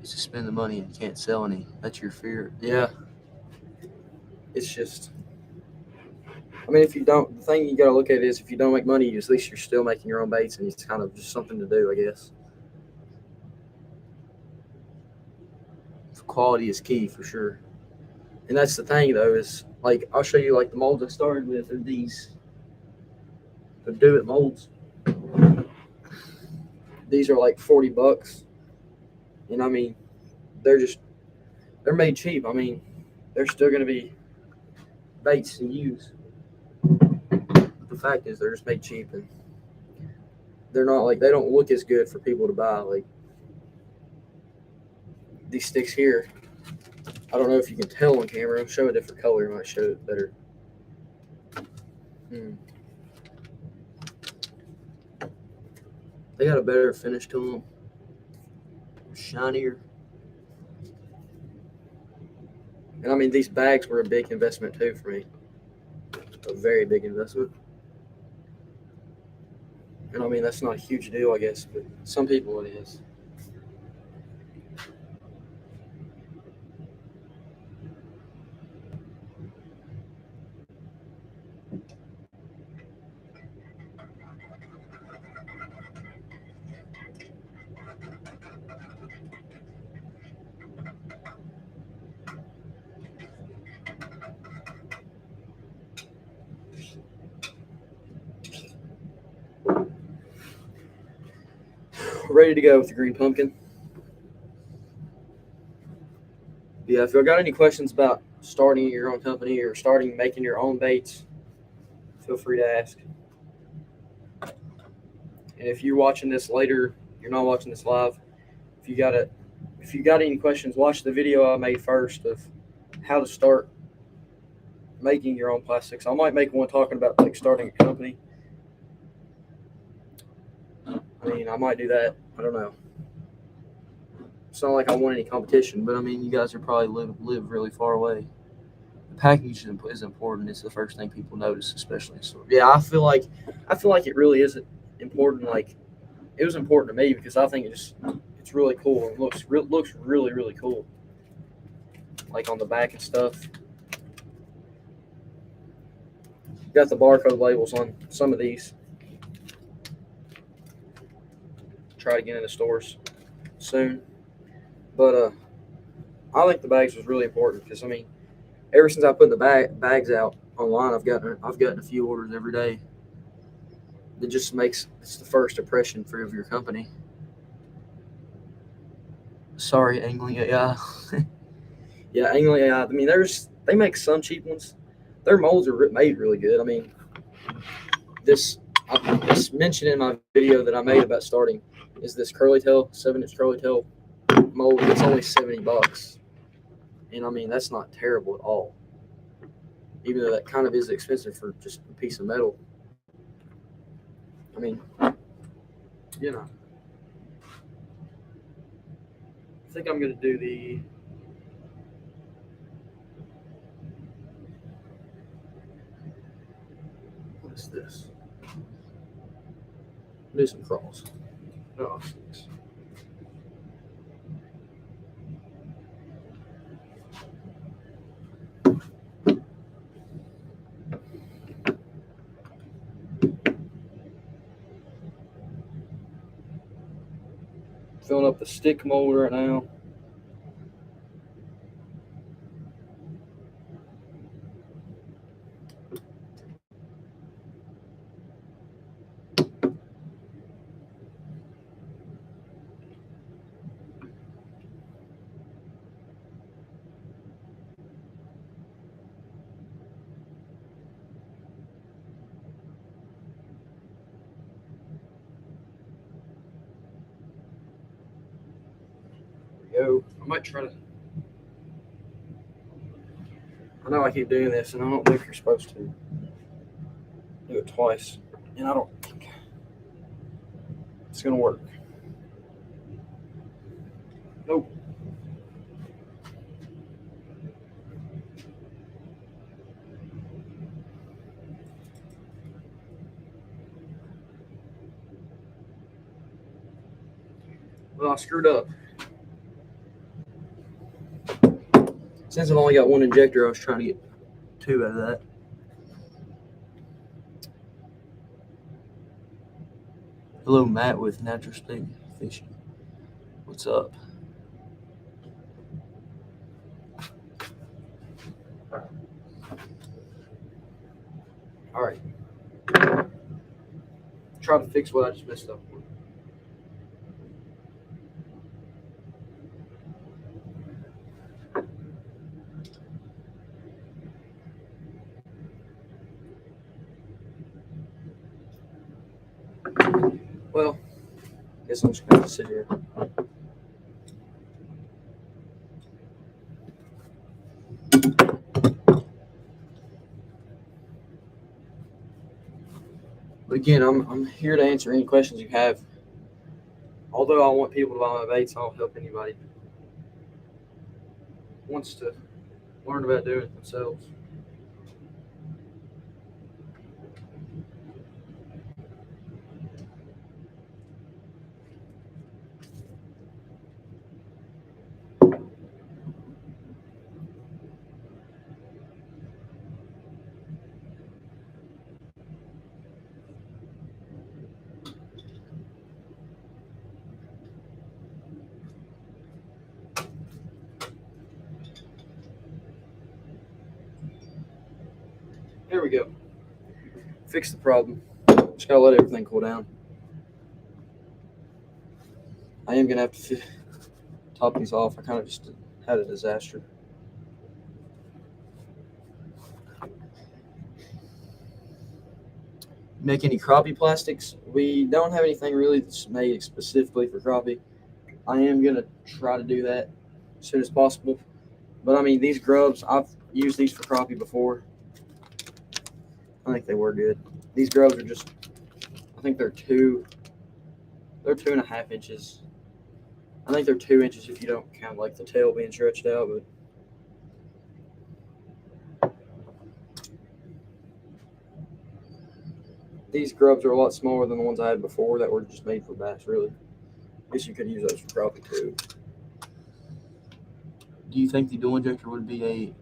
It's to spend the money and you can't sell any. That's your fear. Yeah. It's just, I mean, if you don't, the thing you got to look at is if you don't make money, at least you're still making your own baits, and it's kind of just something to do, I guess. Quality is key for sure. And that's the thing, though, is like I'll show you like the molds I started with are these. The Do It molds. These are like $40, and I mean, they're made cheap. I mean, they're still going to be baits to use. But the fact is, they're just made cheap, and they're not like they don't look as good for people to buy. Like these sticks here, I don't know if you can tell on camera. I'll show a different color. I might show it better. They got a better finish to them, shinier. And I mean, these bags were a big investment too for me. A very big investment. And I mean, that's not a huge deal, I guess, but some people it is. Ready to go with the green pumpkin. Yeah, if y'all got any questions about starting your own company or making your own baits, feel free to ask. And if you're watching this later, you're not watching this live. If you got any questions, watch the video I made first of how to start making your own plastics. I might make one talking about like starting a company. I mean, I might do that. I don't know. It's not like I want any competition, but I mean, you guys are probably live really far away. The package is important. It's the first thing people notice, especially in store. Yeah, I feel like it really is important. Like it was important to me because I think it's really cool and looks really really cool. Like on the back and stuff. Got the barcode labels on some of these. Try to get in the stores soon. But I think the bags was really important because I mean, ever since I put the bags out online, I've gotten a few orders every day. It just makes it's the first impression for your company. Sorry, Angling AI. Yeah, Angling AI. I mean, they make some cheap ones. Their molds are made really good. I mean, this mentioned in my video that I made about starting is this curly tail 7-inch curly tail mold. It's only $70, and I mean that's not terrible at all. Even though that kind of is expensive for just a piece of metal. I mean, you know. I think I'm gonna do the. What is this? Do some crawls. Oh, sticks. Filling up the stick mold right now. Go. I might try to. I know I keep doing this, and I don't think you're supposed to do it twice, and I don't think it's gonna work. Nope. Well, I screwed up. Since I've only got one injector, I was trying to get 2 out of that. Hello, Matt with Natural State Fishing. What's up? All right. Try to fix what I just messed up with. Well, guess I'm just going to sit here. But again, I'm here to answer any questions you have. Although I want people to buy my baits, I'll help anybody who wants to learn about doing it themselves. There we go. Fix the problem. Just gotta let everything cool down. I am gonna have to top these off. I kind of just had a disaster. Make any crappie plastics? We don't have anything really that's made specifically for crappie. I am gonna try to do that as soon as possible. But I mean, these grubs, I've used these for crappie before. I think they were good. These grubs are just, I think they're 2.5 inches. I think they're 2 inches if you don't count like the tail being stretched out, but these grubs are a lot smaller than the ones I had before that were just made for bass, really. I guess you could use those for crappie too. Do you think the dual injector would be a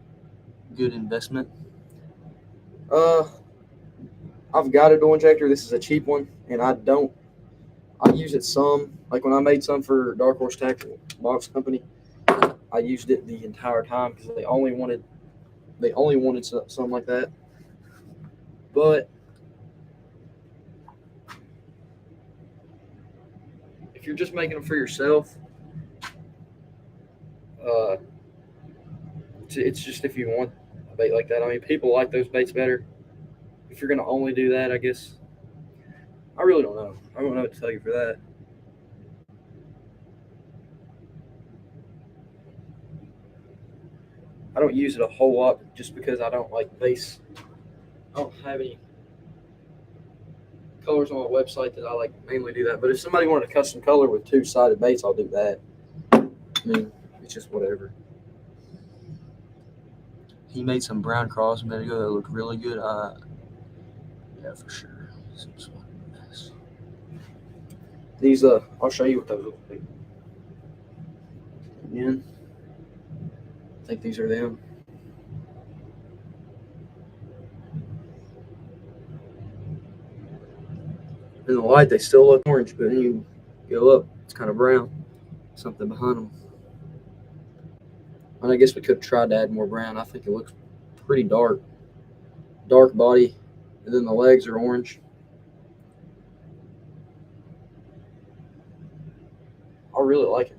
good investment? I've got a dual injector. This is a cheap one, and I use it some. Like when I made some for Dark Horse Tactical Box Company, I used it the entire time because they only wanted something like that. But if you're just making them for yourself, it's just if you want a bait like that. I mean, people like those baits better. If you're going to only do that, I guess. I really don't know. I don't know what to tell you for that. I don't use it a whole lot just because I don't like base. I don't have any colors on my website that I like mainly do that. But if somebody wanted a custom color with 2-sided baits, I'll do that. I mean, it's just whatever. He made some brown Craws a minute ago that looked really good. Yeah, for sure. These, I'll show you what those look like. Again, I think these are them. In the light, they still look orange, but then you go up, it's kind of brown. Something behind them. And I guess we could have tried to add more brown. I think it looks pretty dark. Dark body, and then the legs are orange. I really like it.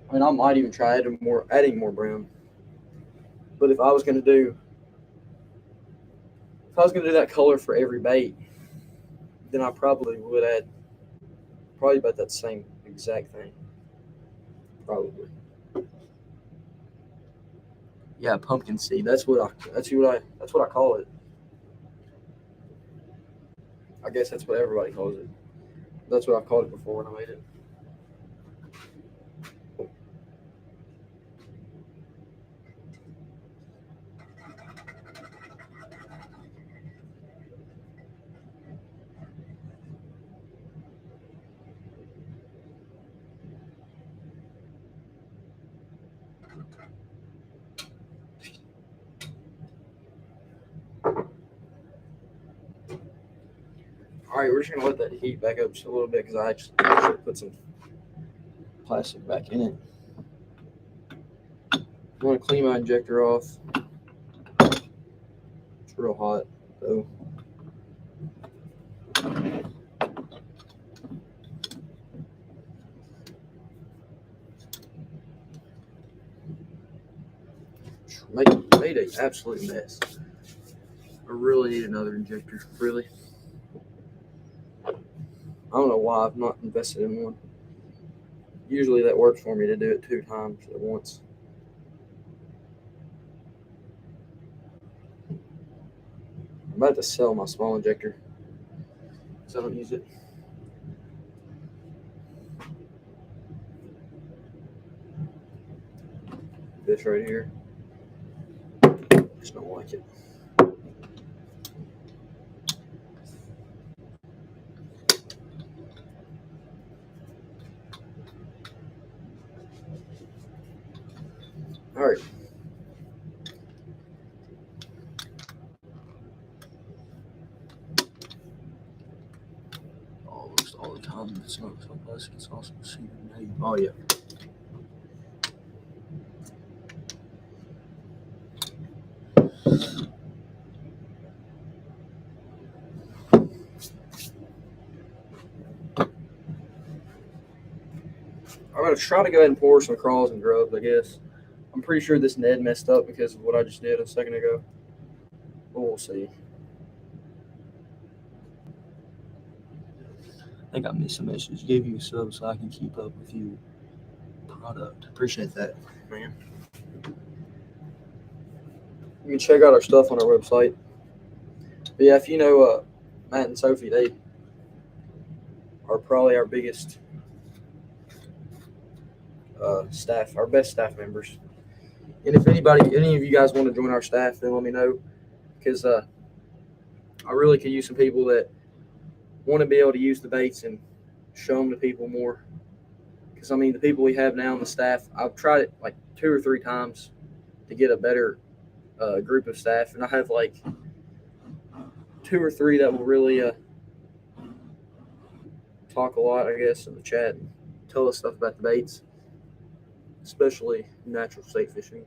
I mean, I might even try adding more brown. But if I was going to do that color for every bait, then I probably would add about that same exact thing. Probably. Yeah, pumpkin seed. That's what I call it. I guess that's what everybody calls it. That's what I called it before when I made it. All All right, we're just gonna let that heat back up just a little bit because I actually put some plastic back in it. I want to clean my injector off. It's real hot though. Made an absolute mess. I really need another injector. Really. I don't know why I've not invested in one. Usually that works for me to do it 2 times at once. I'm about to sell my small injector because I don't use it. This right here. Just don't like it. All right. Almost all the time, it's not so plastic. It's also super made. Oh yeah. I'm gonna try to go ahead and pour some Craws and Grubs, I guess. I'm pretty sure this Ned messed up because of what I just did a second ago. But we'll see. I think I missed a message. Gave you a sub so I can keep up with your product. Appreciate that, man. You can check out our stuff on our website. But yeah, if you know Matt and Sophie, they are probably our biggest staff, our best staff members. And if any of you guys want to join our staff, then let me know, because I really could use some people that want to be able to use the baits and show them to people more. Because I mean, the people we have now on the staff, I've tried it like 2 or 3 times to get a better group of staff, and I have like 2 or 3 that will really talk a lot, I guess, in the chat and tell us stuff about the baits, especially natural state fishing.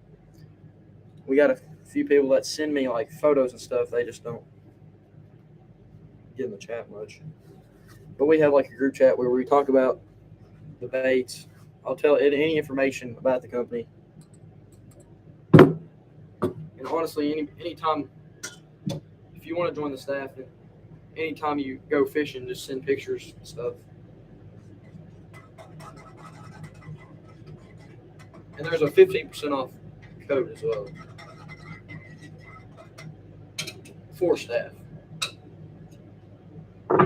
We got a few people that send me like photos and stuff. They just don't get in the chat much. But we have like a group chat where we talk about the baits. I'll tell any information about the company. And honestly, anytime, if you want to join the staff, anytime you go fishing, just send pictures and stuff. And there's a 15% off code as well for staff. I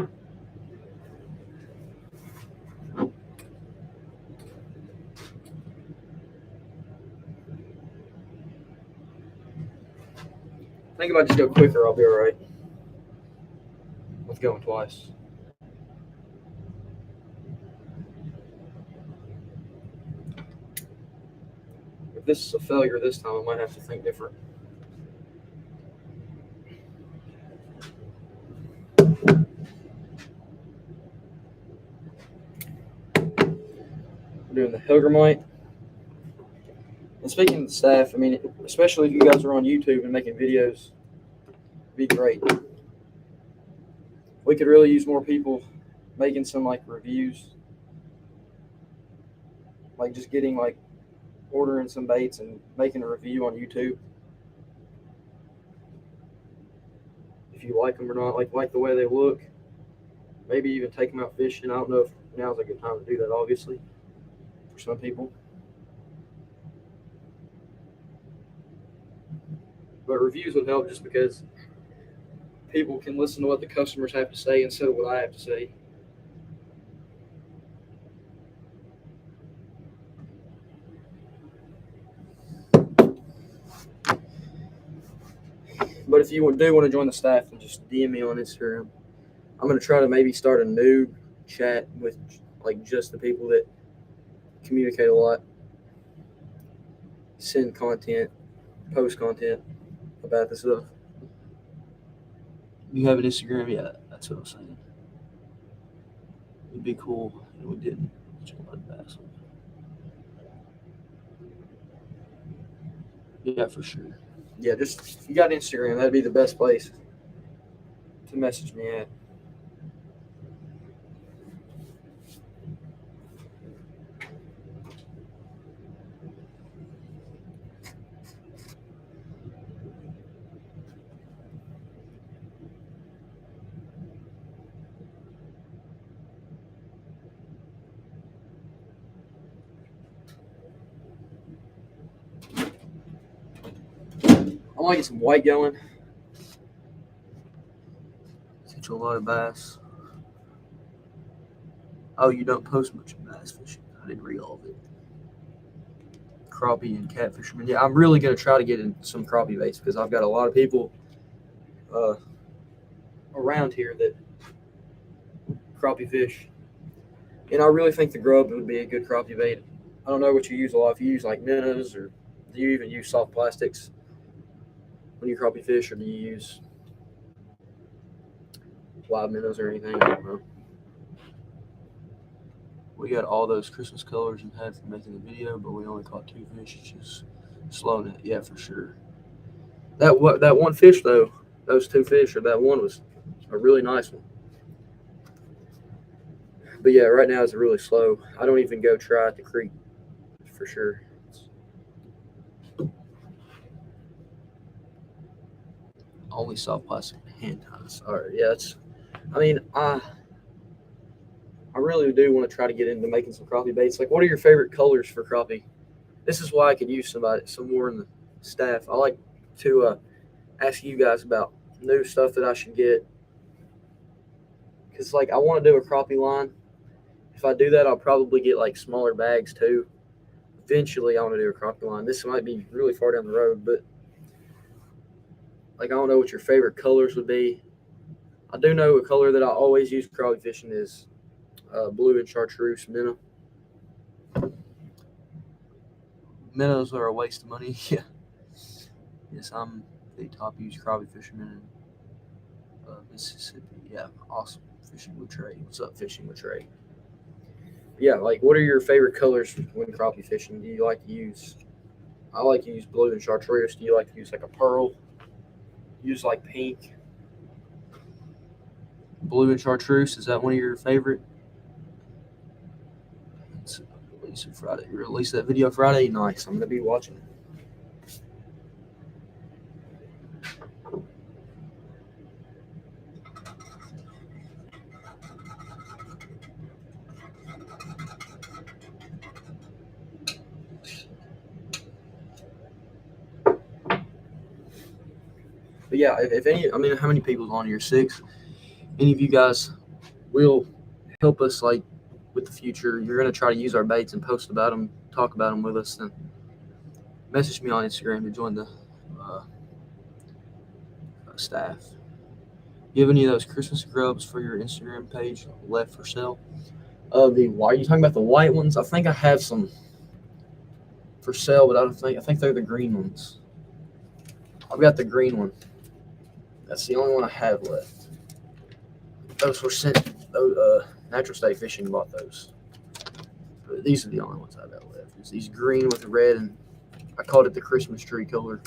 think if I just go quicker, I'll be all right with going twice. If this is a failure this time, I might have to think different. We're doing the Hilgermite. And speaking of the staff, I mean, especially if you guys are on YouTube and making videos, it'd be great. We could really use more people making some like reviews, like just getting like ordering some baits and making a review on YouTube. If you like them or not, like the way they look, maybe even take them out fishing. I don't know if now's a good time to do that, obviously, for some people. But reviews would help just because people can listen to what the customers have to say instead of what I have to say. But if you do want to join the staff, then just DM me on Instagram. I'm going to try to maybe start a new chat with like just the people that communicate a lot, send content, post content about this stuff. You have an Instagram? Yeah, that's what I'm saying. It'd be cool if we didn't catch a lot of bass. Yeah, for sure. Yeah, just if you got Instagram, that'd be the best place to message me at. I want to get some white going. Catch a lot of bass. Oh, you don't post much of bass fishing. I didn't read all of it. Crappie and catfishermen. Yeah, I'm really gonna try to get in some crappie baits because I've got a lot of people around here that crappie fish, and I really think the grub would be a good crappie bait. I don't know what you use a lot. If you use like minnows, or do you even use soft plastics when you crappie fish, or do you use live minnows or anything? I don't know. We got all those Christmas colors and had for making the video, but we only caught 2 fish. It's just slow net. Yeah, for sure. That one fish though, those 2 fish, or that one was a really nice one. But yeah, right now it's really slow. I don't even go try at the creek for sure. Only soft plastic hand ties. All right, yeah, I really do want to try to get into making some crappie baits. Like, what are your favorite colors for crappie? This is why I could use some more in the staff. I like to ask you guys about new stuff that I should get, because like I want to do a crappie line. If I do that, I'll probably get like smaller bags too. Eventually, I want to do a crappie line. This might be really far down the road, but like I don't know what your favorite colors would be. I do know a color that I always use crappie fishing is blue and chartreuse minnow. Minnows are a waste of money. Yeah. Yes, I'm the top used crappie fisherman in Mississippi. Yeah, awesome. Fishing with Trey. What's up, Fishing with Trey? Yeah, like what are your favorite colors when crappie fishing? Do you like to use? I like to use blue and chartreuse. Do you like to use like a pearl? Use like pink? Blue and chartreuse, is that one of your favorite? Release it Friday. You release that video Friday? Nice. I'm gonna be watching it. But yeah, if any, I mean, how many people's on here? 6. Any of you guys will help us like with the future. You're gonna try to use our baits and post about them, talk about them with us, then message me on Instagram to join the staff. You have any of those Christmas grubs for your Instagram page left for sale? The white? Are you talking about the white ones? I think I have some for sale, but I think they're the green ones. I've got the green one. That's the only one I have left. Those were sent. Those Natural State Fishing bought those. But these are the only ones I've got left. It's these green with the red, and I called it the Christmas tree color.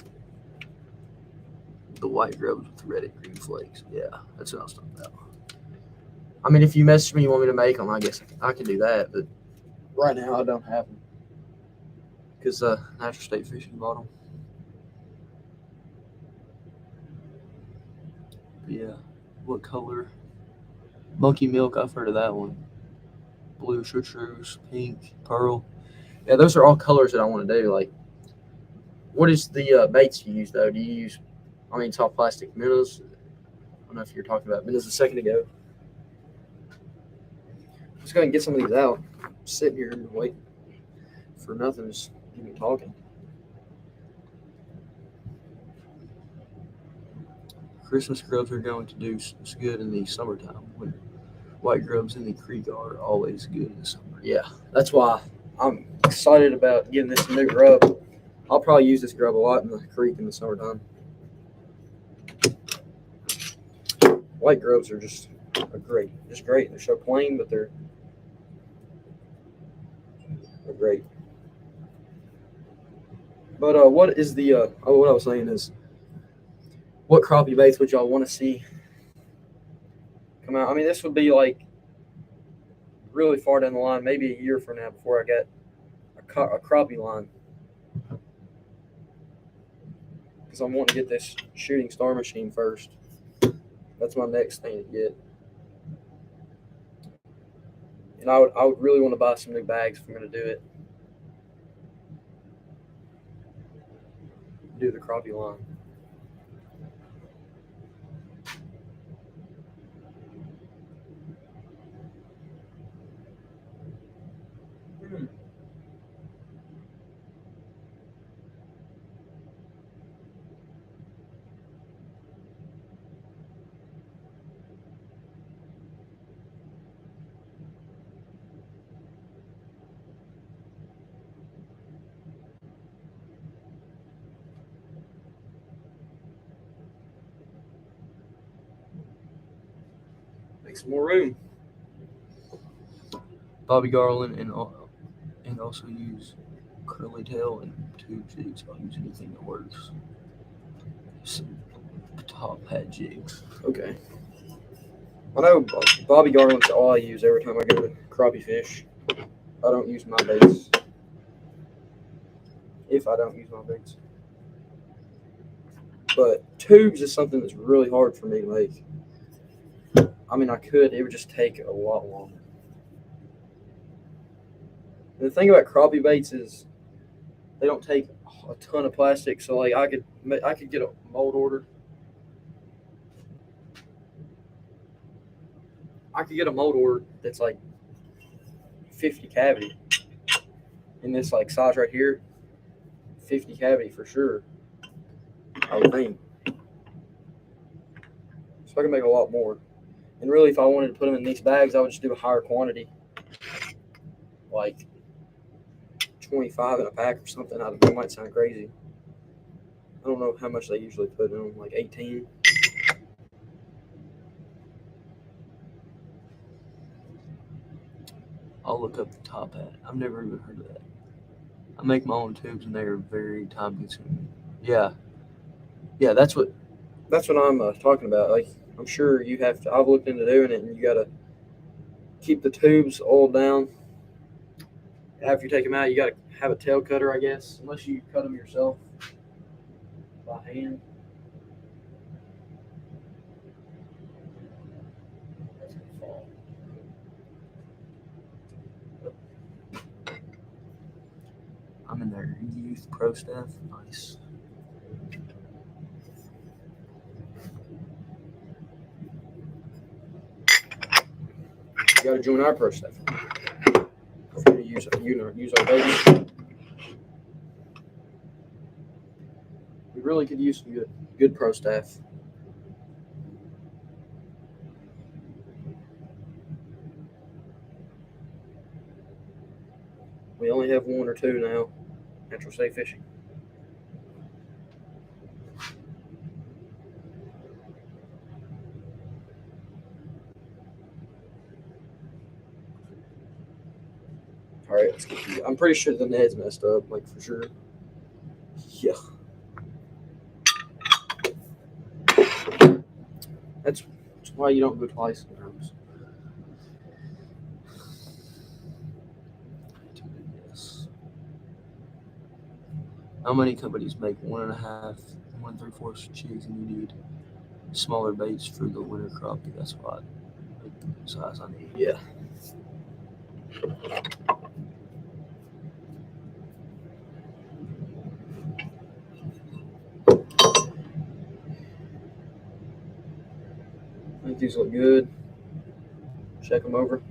The white grubs with the red and green flakes. Yeah, that's what I was talking about. I mean, if you message me, you want me to make them, I guess I can do that. But right now, I don't have them because Natural State Fishing bought them. But yeah, what color? Monkey milk. I've heard of that one. Blue, chartreuse, pink, pearl. Yeah, those are all colors that I want to do. Like, what is the baits you use though? Do you use? I mean, soft plastic minnows. I don't know if you're talking about minnows a second ago. Let's go ahead and get some of these out. I'm sitting here and waiting for nothing, just even talking. Christmas grubs are going to do good in the summertime. When white grubs in the creek are always good in the summer. Yeah, that's why I'm excited about getting this new grub. I'll probably use this grub a lot in the creek in the summertime. White grubs are just great. They're so plain, but they're They're great. But what is the what I was saying is, what crappie baits would y'all want to see come out? I mean, this would be like really far down the line, maybe a year from now, before I get a crappie line, because I'm wanting to get this shooting star machine first. That's my next thing to get. And I would really want to buy some new bags if I'm going to do it. Do the crappie line. Make some more room. Bobby Garland and also use curly tail and tube jigs. I'll use anything that works. Some top hat jigs. Okay. I know Bobby Garland's all I use every time I go to crappie fish. I don't use my baits. If I don't use my baits. But tubes is something that's really hard for me to make. I mean, I could. It would just take a lot longer. And the thing about crappie baits is they don't take a ton of plastic. So like I could get a mold order. I could get a mold order that's like 50 cavity. In this like size right here, 50 cavity for sure. I would think. So I can make a lot more. And really, if I wanted to put them in these bags, I would just do a higher quantity, like 25 in a pack or something. I don't know, it might sound crazy. I don't know how much they usually put in them, like 18. I'll look up the top hat. I've never even heard of that. I make my own tubes, and they are very time consuming. Yeah, that's what I'm talking about. Like, I'm sure you have to. I've looked into doing it, and you gotta keep the tubes oiled down. After you take them out, you gotta have a tail cutter, I guess, unless you cut them yourself by hand. That's gonna fall. I'm in their youth pro staff. Nice. You gotta join our pro staff. If you're gonna use our baby. We really could use some good pro staff. We only have one or two now. Natural safe fishing. All right, let's get these. I'm pretty sure the Neds messed up, like for sure. Yeah. That's why you don't go twice sometimes. How many companies make 1.5, 1 3/4 jigs, and you need smaller baits for the winter crappie? That's what size I need. Yeah. I think these look good. Check them over.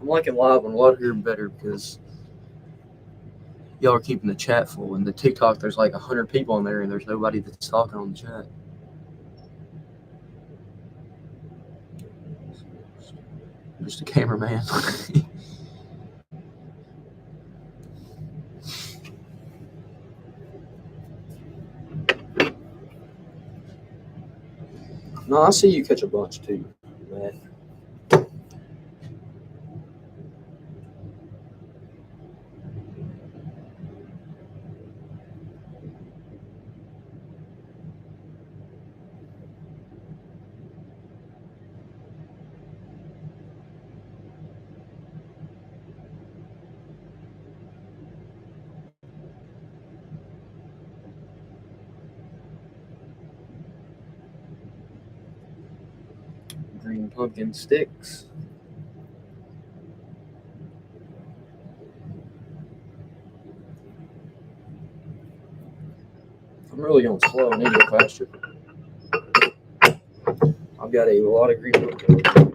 I'm liking live on a lot here better because y'all are keeping the chat full. And the TikTok, there's like 100 people in there, and there's nobody that's talking on the chat. Just a cameraman. No, I see you catch a bunch too, man. Green pumpkin sticks. I'm really going slow. I need to go faster. I've got a lot of green pumpkin to go.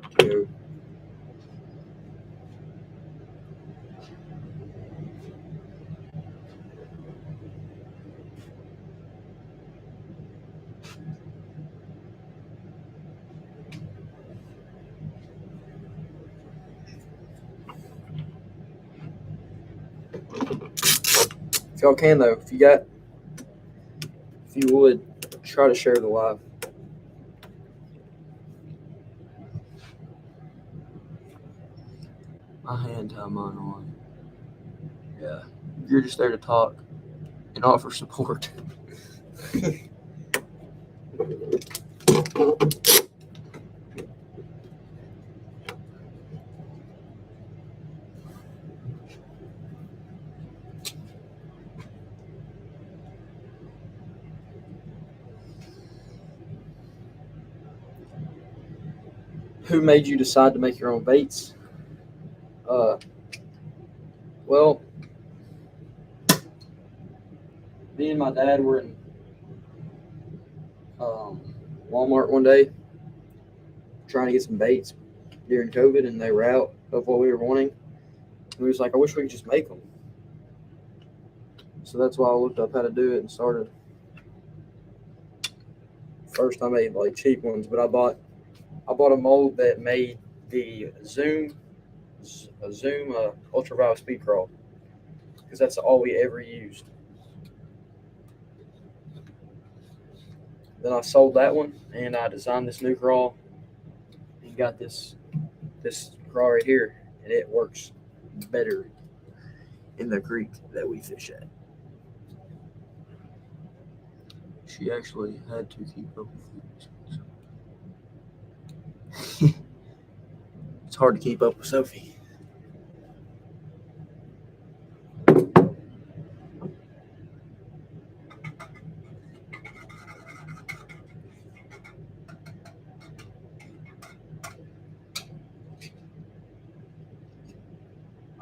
If y'all can though, if you would, try to share the live. My hand have mine on. Yeah. You're just there to talk and offer support. Who made you decide to make your own baits? Well, me and my dad were in Walmart one day trying to get some baits during COVID, and they were out of what we were wanting. And we was like, I wish we could just make them. So that's why I looked up how to do it and started. First, I made like cheap ones, but I bought a mold that made the Zoom ultraviolet speed crawl, because that's all we ever used. Then I sold that one, and I designed this new crawl and got this crawl right here, and it works better in the creek that we fish at. She actually had to keep up with it. It's hard to keep up with Sophie.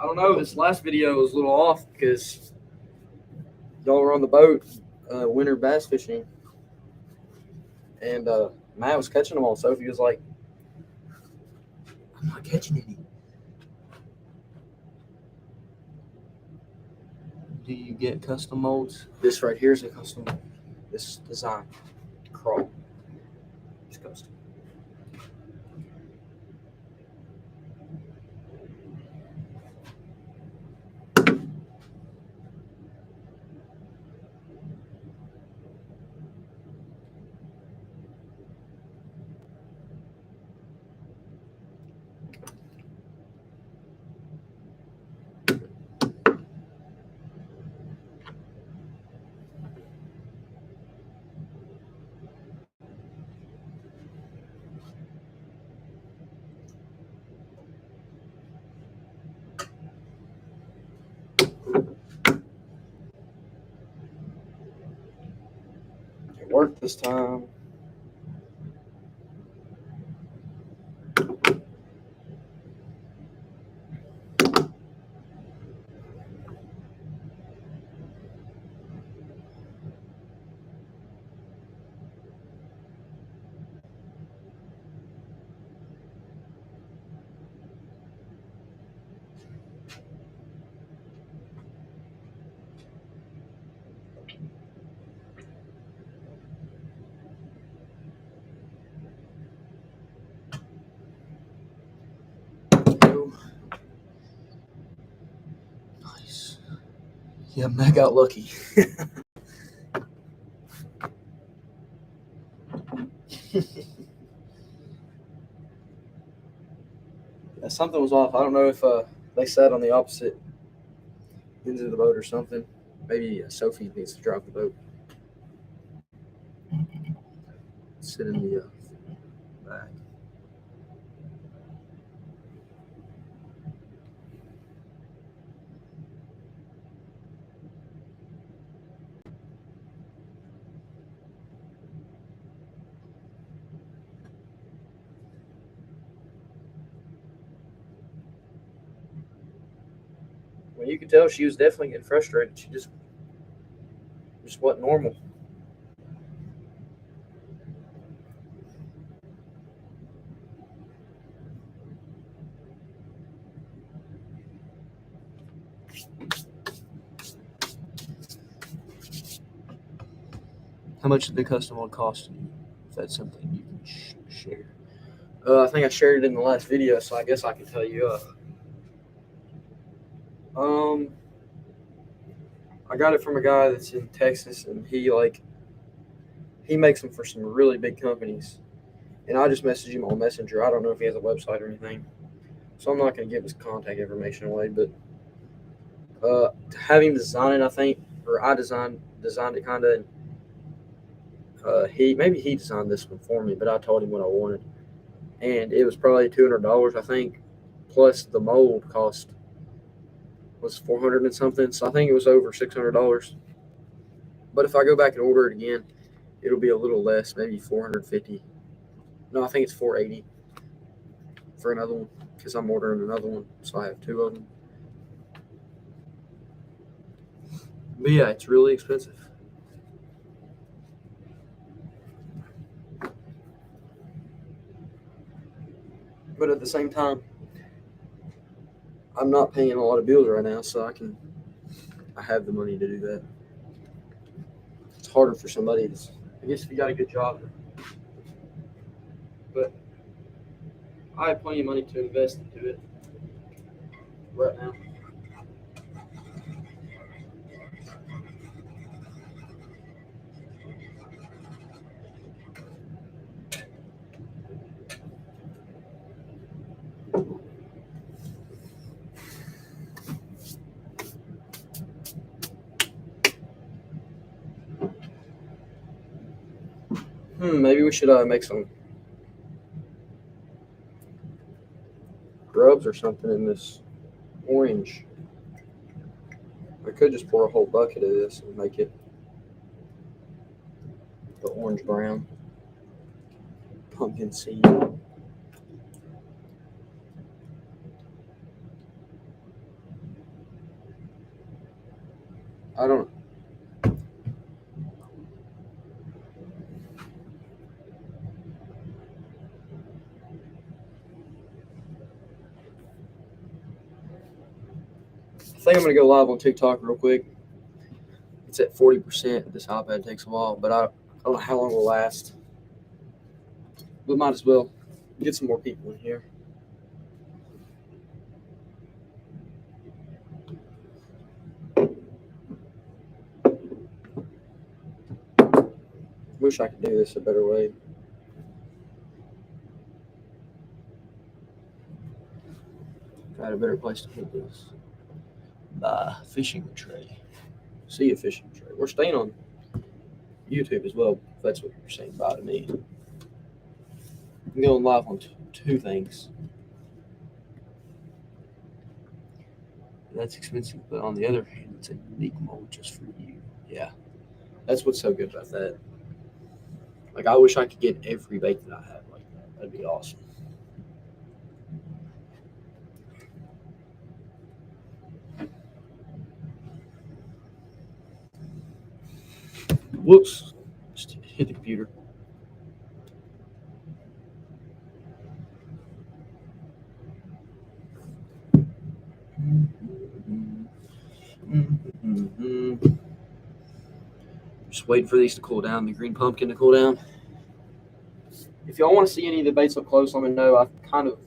I don't know. This last video was a little off because y'all were on the boat winter bass fishing, and Matt was catching them all. Sophie was like, I'm not catching any. Do you get custom molds? This right here is a custom mold. This design crawl is custom. It worked this time. Yeah, Matt got lucky. Yeah, something was off. I don't know if they sat on the opposite ends of the boat or something. Maybe Sophie needs to drive the boat. Sit in the back. Well, you could tell she was definitely getting frustrated. She just wasn't normal. How much did the custom one cost you? If that's something you can share. I think I shared it in the last video, so I guess I can tell you. I got it from a guy that's in Texas, and he makes them for some really big companies. And I just messaged him on Messenger. I don't know if he has a website or anything, so I'm not going to give his contact information away. But to have him design it, I think, or I designed it kind of. He designed this one for me, but I told him what I wanted, and it was probably $200, I think, plus the mold cost was 400 and something. So I think it was over $600. But if I go back and order it again, it'll be a little less, maybe 450. No, I think it's 480 for another one because I'm ordering another one, so I have two of them. But yeah, it's really expensive. But at the same time, I'm not paying a lot of bills right now, so I have the money to do that. It's harder for somebody that's, I guess if you got a good job. But I have plenty of money to invest into it right now. Maybe we should make some grubs or something in this orange. I could just pour a whole bucket of this and make it the orange brown pumpkin seed. I don't. I think I'm gonna go live on TikTok real quick. It's at 40%. This iPad takes a while, but I don't know how long it will last. But might as well get some more people in here. Wish I could do this a better way. If I had a better place to put this. Buy fishing tray. See a fishing tray. We're staying on YouTube as well, if that's what you're saying bye to me. I'm going live on two things. That's expensive, but on the other hand, it's a unique mold just for you. Yeah, that's what's so good about that. Like, I wish I could get every bait that I have like that. That'd be awesome. Whoops. Just hit the computer. Just waiting for these to cool down, the green pumpkin to cool down. If y'all want to see any of the baits up close, let me know. I've kind of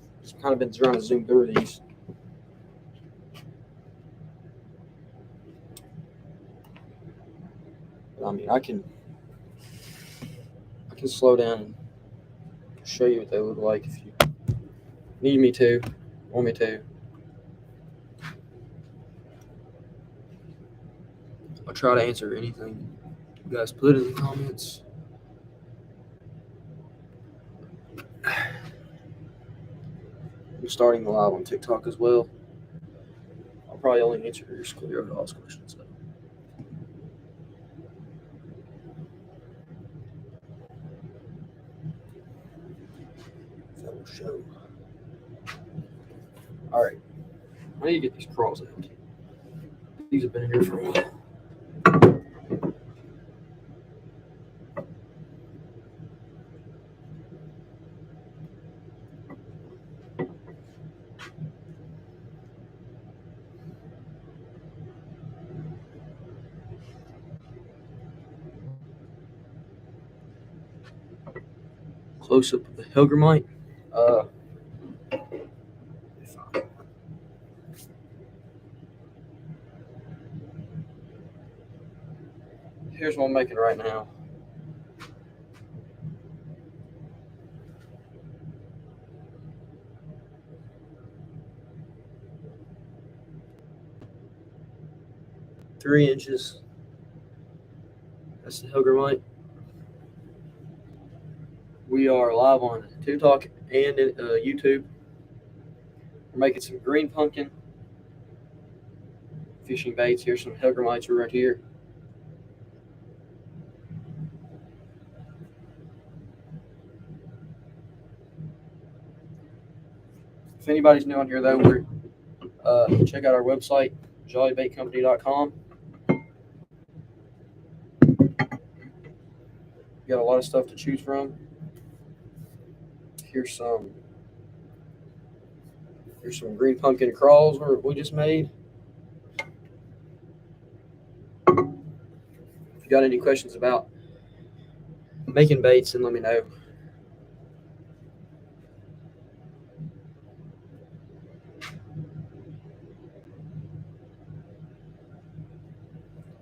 been trying to zoom through these. I mean, I can slow down and show you what they look like if you need me to, want me to. I'll try to answer anything you guys put in the comments. I'm starting the live on TikTok as well. I'll probably only answer your sclerosis questions though. That will show. All right, I need to get these crawls out. These have been in here for a while. Close up of the Helgramite. Here's what I'm making right now. Three inches. That's the Helgramite. We are live on TikTok and YouTube. We're making some green pumpkin fishing baits. Here's some Helgramites right here. If anybody's new on here, though, check out our website, jollybaitcompany.com. Got a lot of stuff to choose from. Here's some green pumpkin crawls we just made. If you got any questions about making baits, then let me know.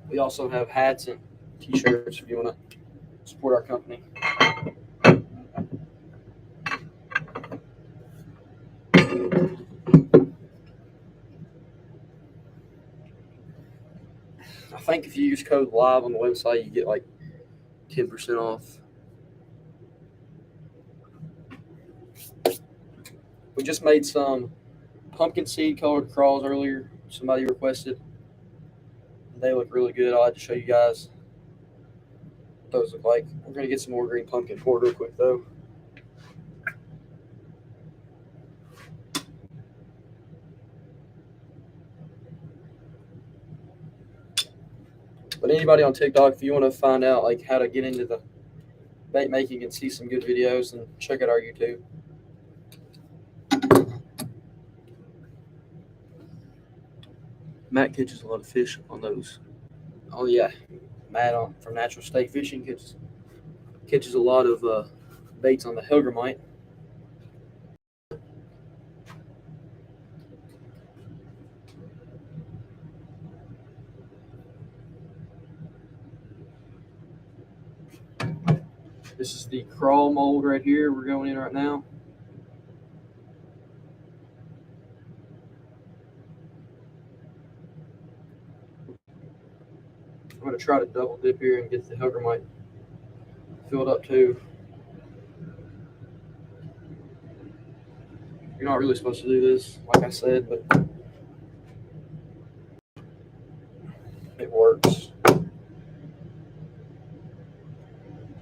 We also have hats and t-shirts if you want to support our company. I think if you use code LIVE on the website, you get like 10% off. We just made some pumpkin seed colored crawls earlier. Somebody requested. They look really good. I'll have to show you guys what those look like. We're going to get some more green pumpkin poured real quick, though. But anybody on TikTok, if you want to find out like how to get into the bait making and see some good videos, then check out our YouTube. Matt catches a lot of fish on those. Oh yeah, Matt from Natural State Fishing catches a lot of baits on the Helgramite. This is the crawl mold right here we're going in right now. I'm going to try to double dip here and get the Helgramite filled up too. You're not really supposed to do this, like I said, but it works.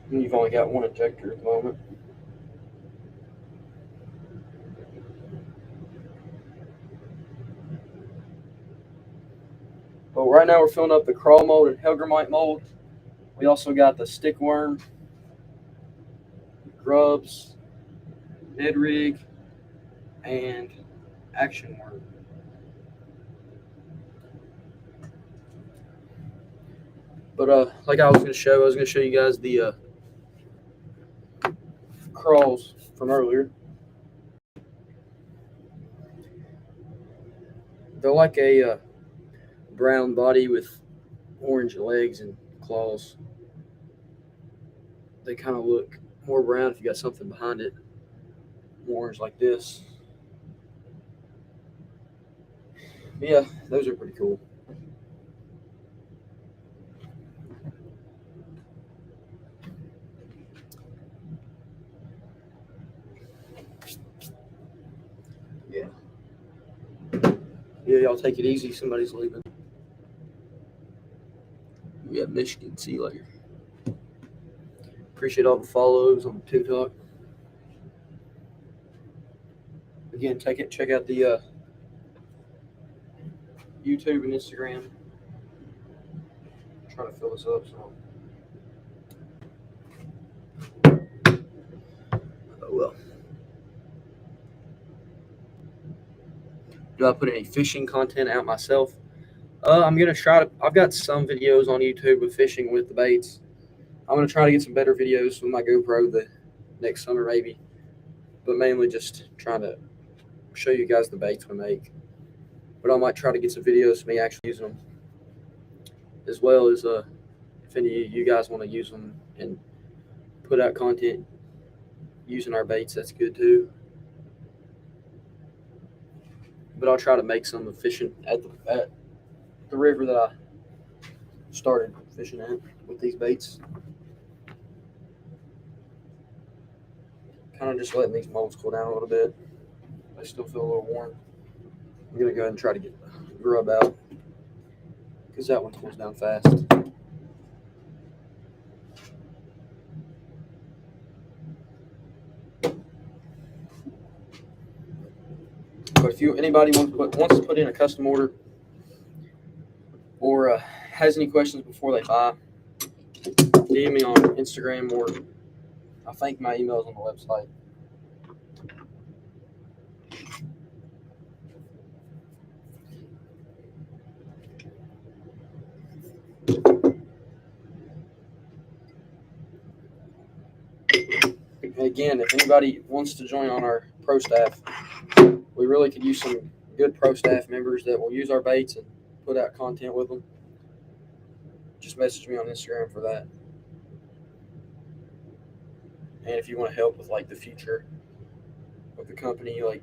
And you've only got one injector at the moment. But right now we're filling up the crawl mold and Helgramite mold. We also got the stickworm, Grubs, Ned rig, and action worm. But like I was going to show you guys the crawls from earlier. They're like a brown body with orange legs and claws. they kind of look more brown if you got something behind it. Orange like this. But yeah, those are pretty cool. Yeah. Yeah, y'all take it easy. Somebody's leaving. We got Michigan. See you later. Appreciate all the follows on TikTok. Again, check out the YouTube and Instagram. I'm trying to fill this up. So. Oh well. Do I put any fishing content out myself? I'm gonna try to. I've got some videos on YouTube with fishing with the baits. I'm gonna try to get some better videos with my GoPro the next summer maybe, but mainly just trying to show you guys the baits we make. But I might try to get some videos of me actually using them, as well as if any of you guys want to use them and put out content using our baits, that's good too. But I'll try to make some fishing at the river that I started fishing at with these baits. Kind of just letting these molds cool down a little bit. They still feel a little warm. I'm gonna go ahead and try to get the grub out because that one cools down fast. But if anybody wants to put in a custom order or has any questions before they buy, DM me on Instagram, or I think my email is on the website. Again, if anybody wants to join on our pro staff, we really could use some good pro staff members that will use our baits and put out content with them. Just message me on Instagram for that. And if you want to help with like the future of the company, like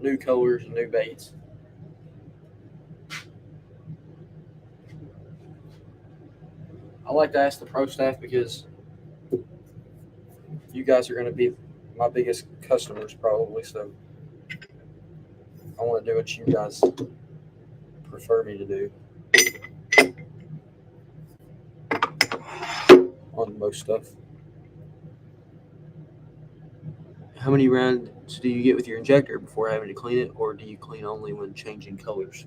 new colors and new baits. I like to ask the pro staff because you guys are going to be my biggest customers probably, so I want to do what you guys prefer me to do on most stuff. How many rounds do you get with your injector before having to clean it, or do you clean only when changing colors?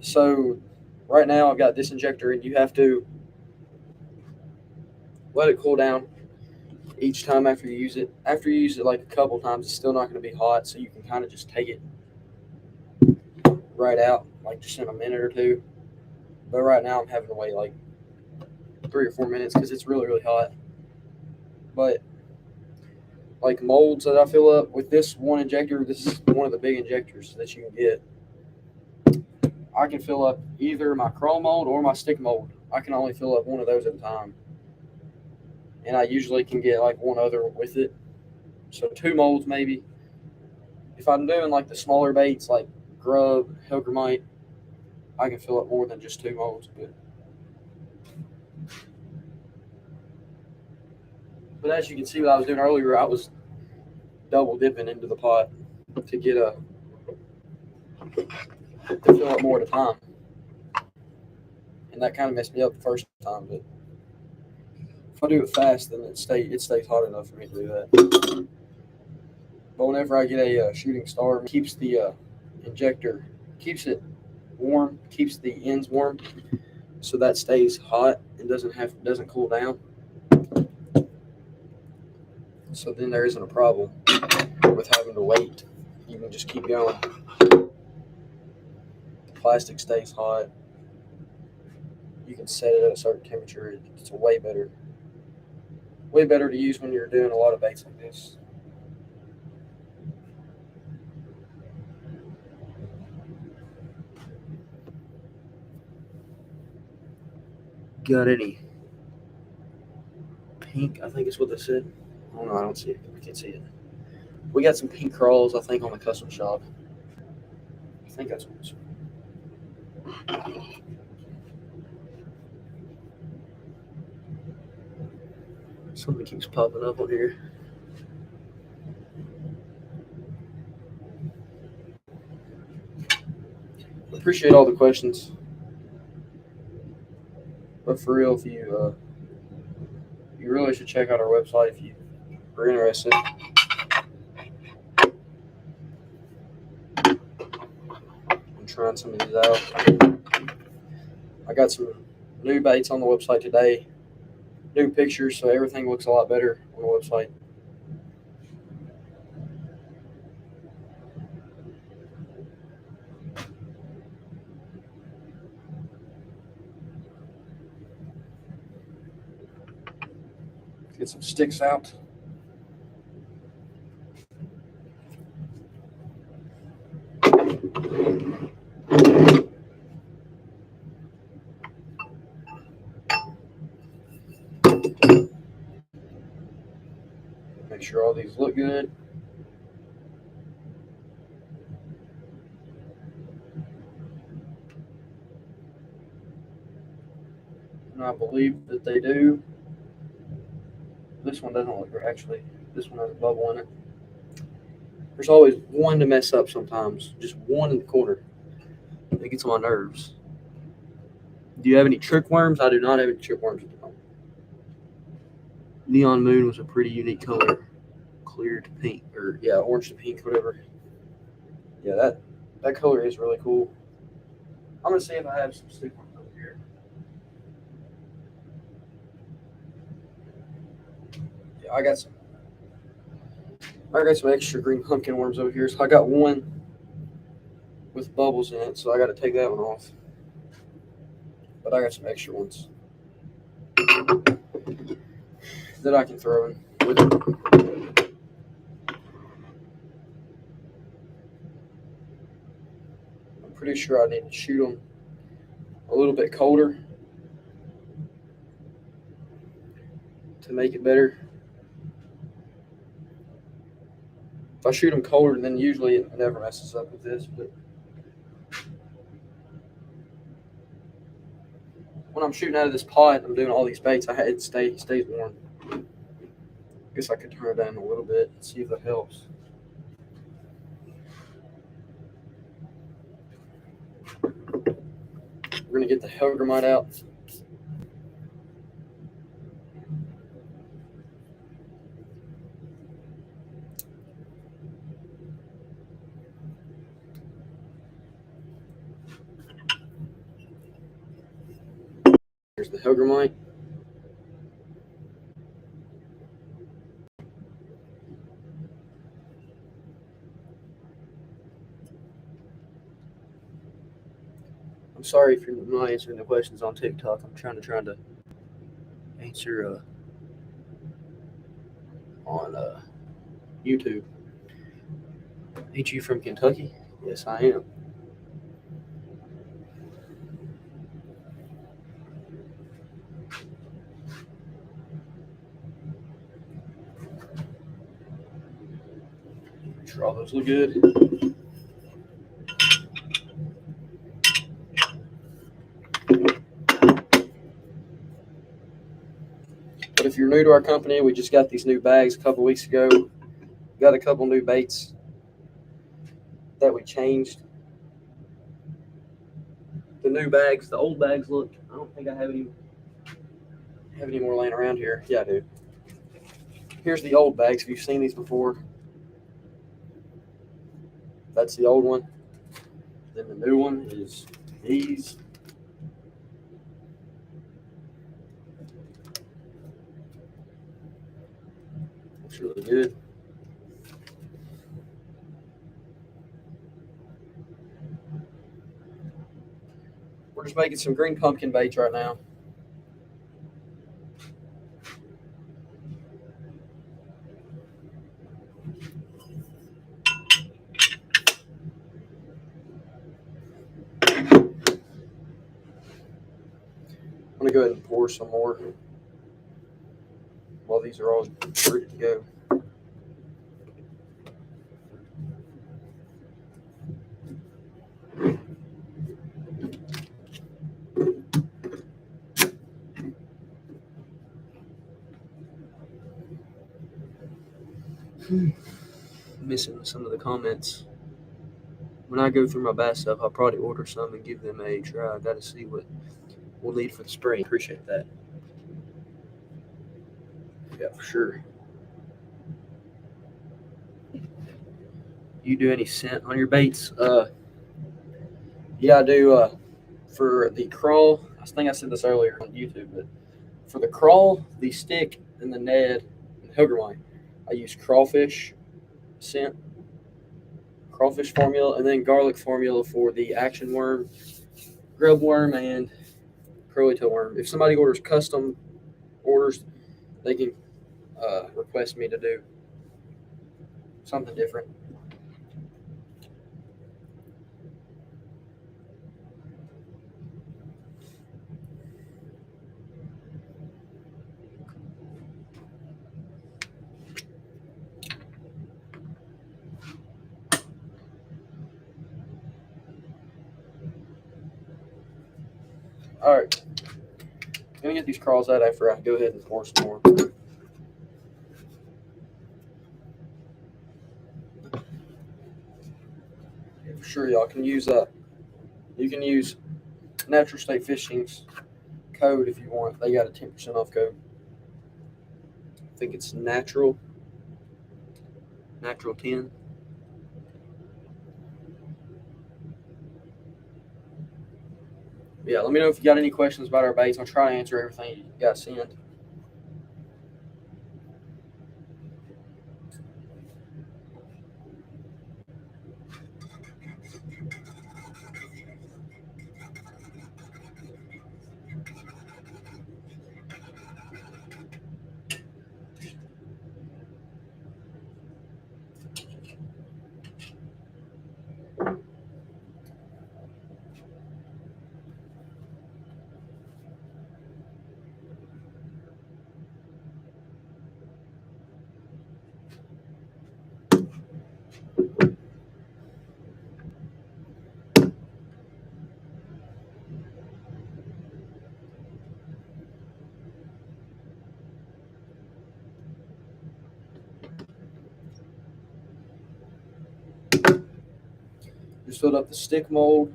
So right now I've got this injector, and you have to let it cool down each time after you use it. After you use it like a couple times, it's still not going to be hot, so you can kind of just take it right out, like just in a minute or two. But right now I'm having to wait like 3 or 4 minutes because it's really, really hot. But like molds that I fill up with this one injector, this is one of the big injectors that you can get. I can fill up either my crawl mold or my stick mold. I can only fill up one of those at a time. And I usually can get like one other with it. So 2 molds maybe. If I'm doing like the smaller baits like grub, hellgrammite, I can fill up more than just 2 molds. But as you can see what I was doing earlier, I was double dipping into the pot to get to fill up more at a time. And that kind of messed me up the first time, but if I do it fast, then it stays hot enough for me to do that. But whenever I get a shooting star, it keeps the injector, keeps it warm, keeps the ends warm, so that stays hot and doesn't cool down. So then there isn't a problem with having to wait. You can just keep going. The plastic stays hot. You can set it at a certain temperature. It's way better to use when you're doing a lot of baits like this. Got any pink, I think is what they said. I don't know, I don't see it. I can't see it. We got some pink crawls, I think, on the custom shop. I think that's what it's. Something keeps popping up on here. Appreciate all the questions. But for real, if you really should check out our website if you are interested. I'm trying some of these out. I got some new baits on the website today. New pictures, so everything looks a lot better on the website. Get some sticks out. Make sure all these look good. And I believe that they do. This one doesn't look right, actually. This one has a bubble in it. There's always one to mess up sometimes. Just one in the corner. It gets on my nerves. Do you have any trick worms? I do not have any trick worms at the moment. Neon Moon was a pretty unique color. Clear to pink, or yeah, orange to pink, whatever. Yeah, that color is really cool. I'm gonna see if I have some stick worms over here. Yeah, I got some extra green pumpkin worms over here. So I got one with bubbles in it, so I got to take that one off. But I got some extra ones that I can throw in with it. I'm pretty sure I need to shoot them a little bit colder to make it better. If I shoot them colder, then usually it never messes up with this. But when I'm shooting out of this pot, I'm doing all these baits. It stays warm. I guess I could turn it down a little bit and see if that helps. We're gonna get the Helgramite out. Here's the Helgramite. I'm sorry if you're not answering the questions on TikTok. I'm trying to answer on YouTube. Ain't you from Kentucky? Yes, I am. Make sure all those look good. But if you're new to our company, we just got these new bags a couple weeks ago. Got a couple new baits that we changed. The new bags, the old bags look. I don't think I have any more laying around here. Yeah, I do. Here's the old bags. Have you seen these before? That's the old one. Then the new one is these. Looks really good. We're just making some green pumpkin baits right now. I'm gonna go ahead and pour some more these are all ready to go. Missing some of the comments. When I go through my bass stuff, I'll probably order some and give them a try. I got to see what we'll need for the spring. Appreciate that. Yeah, for sure. You do any scent on your baits? Yeah, I do. For the crawl, I think I said this earlier on YouTube, but for the crawl, the stick, and the Ned, and the hooker line, I use crawfish scent, crawfish formula, and then garlic formula for the action worm, grub worm, and curly toe worm. If somebody orders custom orders, they can request me to do something different. All right, I'm gonna get these crawls out after I go ahead and pour some more. Yeah, for sure, y'all can use you can use Natural State Fishing's code if you want. They got a 10% off code. I think it's natural 10. Yeah, let me know if you got any questions about our baits. I'll try to answer everything you guys send. Just filled up the stick mold.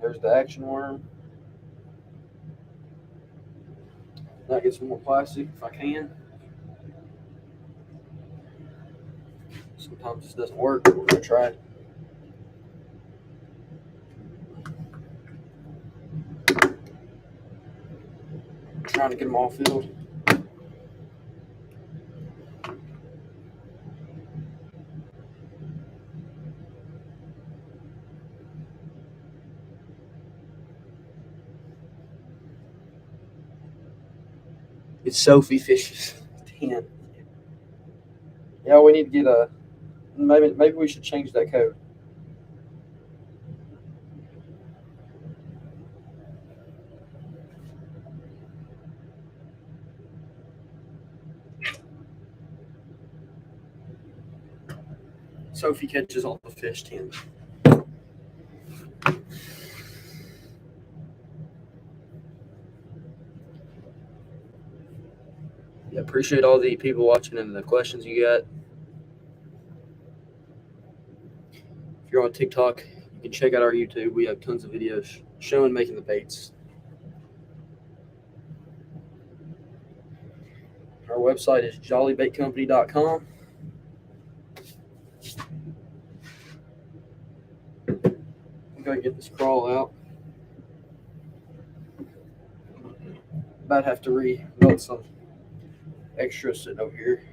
There's the action worm. Now get some more plastic if I can. Sometimes this doesn't work, but we're gonna try it. I'm trying to get them all filled. It's Sophie Fishes 10. Yeah, we need to get a maybe we should change that code. Sophie catches all the fish 10. Yeah, appreciate all the people watching and the questions you got. If you're on TikTok, you can check out our YouTube. We have tons of videos showing making the baits. Our website is jollybaitcompany.com. I'm going to get this crawl out. About have to remelt some extra sitting over here.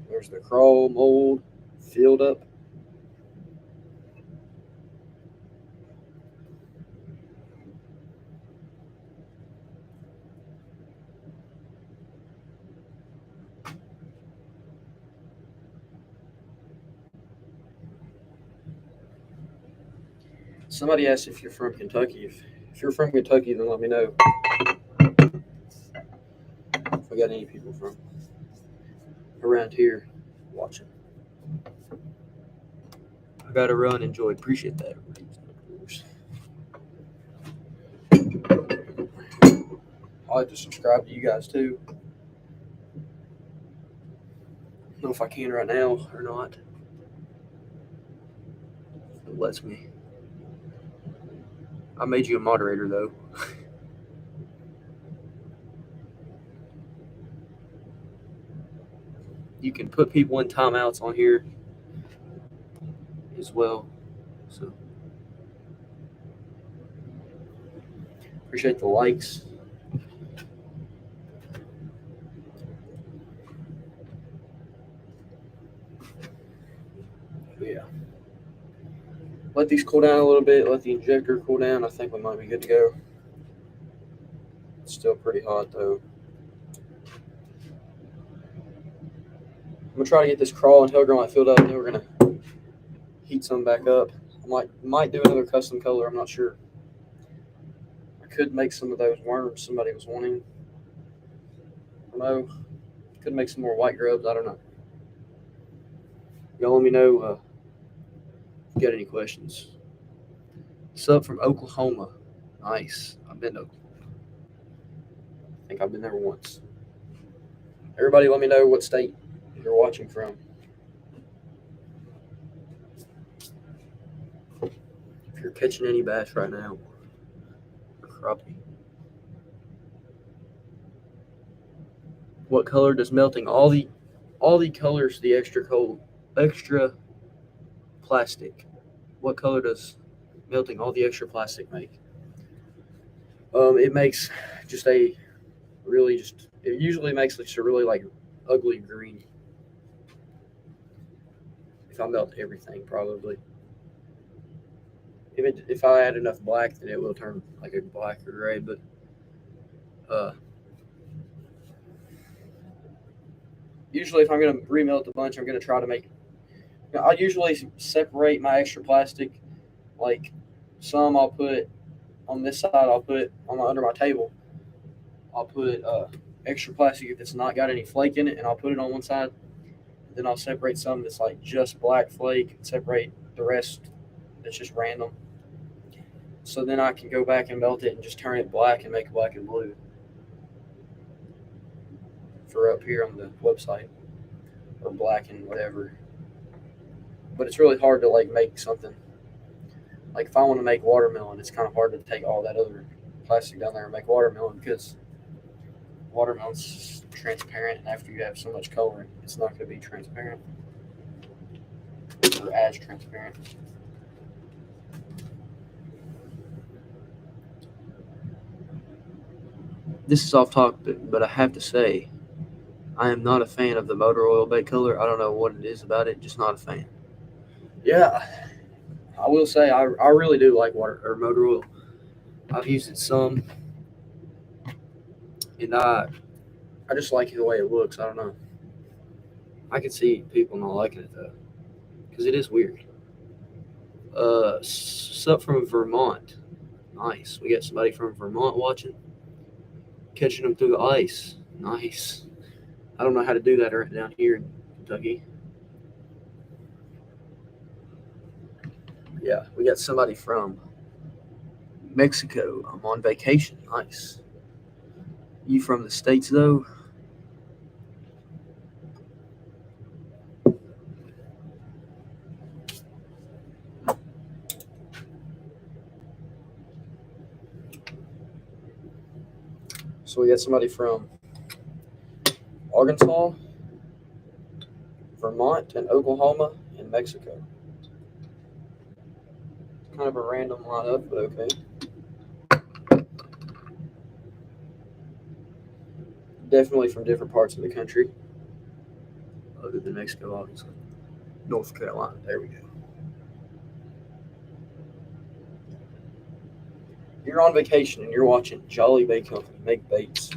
There's the crawl mold filled up. Somebody asked if you're from Kentucky. If you're from Kentucky, then let me know. If we got any people from around here watching. I gotta run. Enjoy. Appreciate that. I'll have to subscribe to you guys too. I don't know if I can right now or not. It lets me. I made you a moderator though. You can put people in timeouts on here as well. So appreciate the likes. Yeah. Let these cool down a little bit. Let the injector cool down. I think we might be good to go. It's still pretty hot though. I'm gonna try to get this crawl and Hellground filled up, and then we're gonna heat some back up. I might do another custom color. I'm not sure. I could make some of those worms somebody was wanting. I don't know. Could make some more white grubs. I don't know. Y'all let me know if you got any questions. Sub from Oklahoma. Nice. I've been to Oklahoma. I think I've been there once. Everybody let me know what state you're watching from. If you're catching any bass right now. Or crappie. What color does melting all the colors, the extra plastic? What color does melting all the extra plastic make? It makes just a really it usually makes just a really like ugly green. If I melt everything, probably. If I add enough black, then it will turn like a black or gray. But usually, if I'm gonna remelt a bunch, I'm gonna try to make. I usually separate my extra plastic. Like some I'll put on this side. I'll put under my table. I'll put extra plastic if it's not got any flake in it, and I'll put it on one side. Then I'll separate some that's like just black flake and separate the rest that's just random. So then I can go back and melt it and just turn it black and make it black and blue for up here on the website, or black and whatever. But it's really hard to like make something. Like if I want to make watermelon, it's kind of hard to take all that other plastic down there and make watermelon, because watermelon's transparent, and after you have so much color, it's not going to be transparent or as transparent. This is off topic, but I have to say, I am not a fan of the motor oil bait color. I don't know what it is about it, just not a fan. Yeah, I will say I really do like motor oil. I've used it some, and I just like the way it looks. I don't know. I can see people not liking it though, because it is weird. Sup from Vermont. Nice. We got somebody from Vermont watching. Catching them through the ice. Nice. I don't know how to do that down here in Kentucky. Yeah, we got somebody from Mexico. I'm on vacation. Nice. You from the States though? So we got somebody from Arkansas, Vermont, and Oklahoma, and Mexico. Kind of a random lineup, but okay. Definitely from different parts of the country, other than Mexico, obviously. North Carolina. There we go. You're on vacation and you're watching Jolly Bait Company make baits.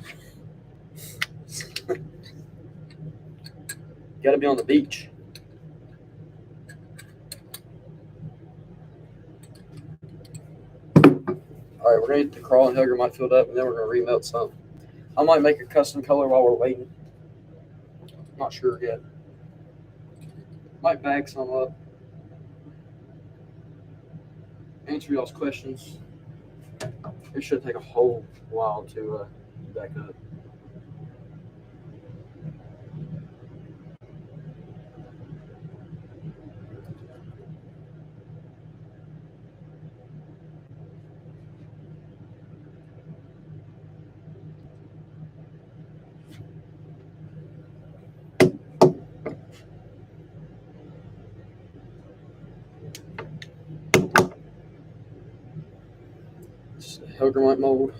Got to be on the beach. All right, we're gonna get the crawl and hugger might filled up, and then we're gonna remelt some. I might make a custom color while we're waiting. Not sure yet. Might bag some up. Answer y'all's questions. It should take a whole while to back up. It's hugger might mold.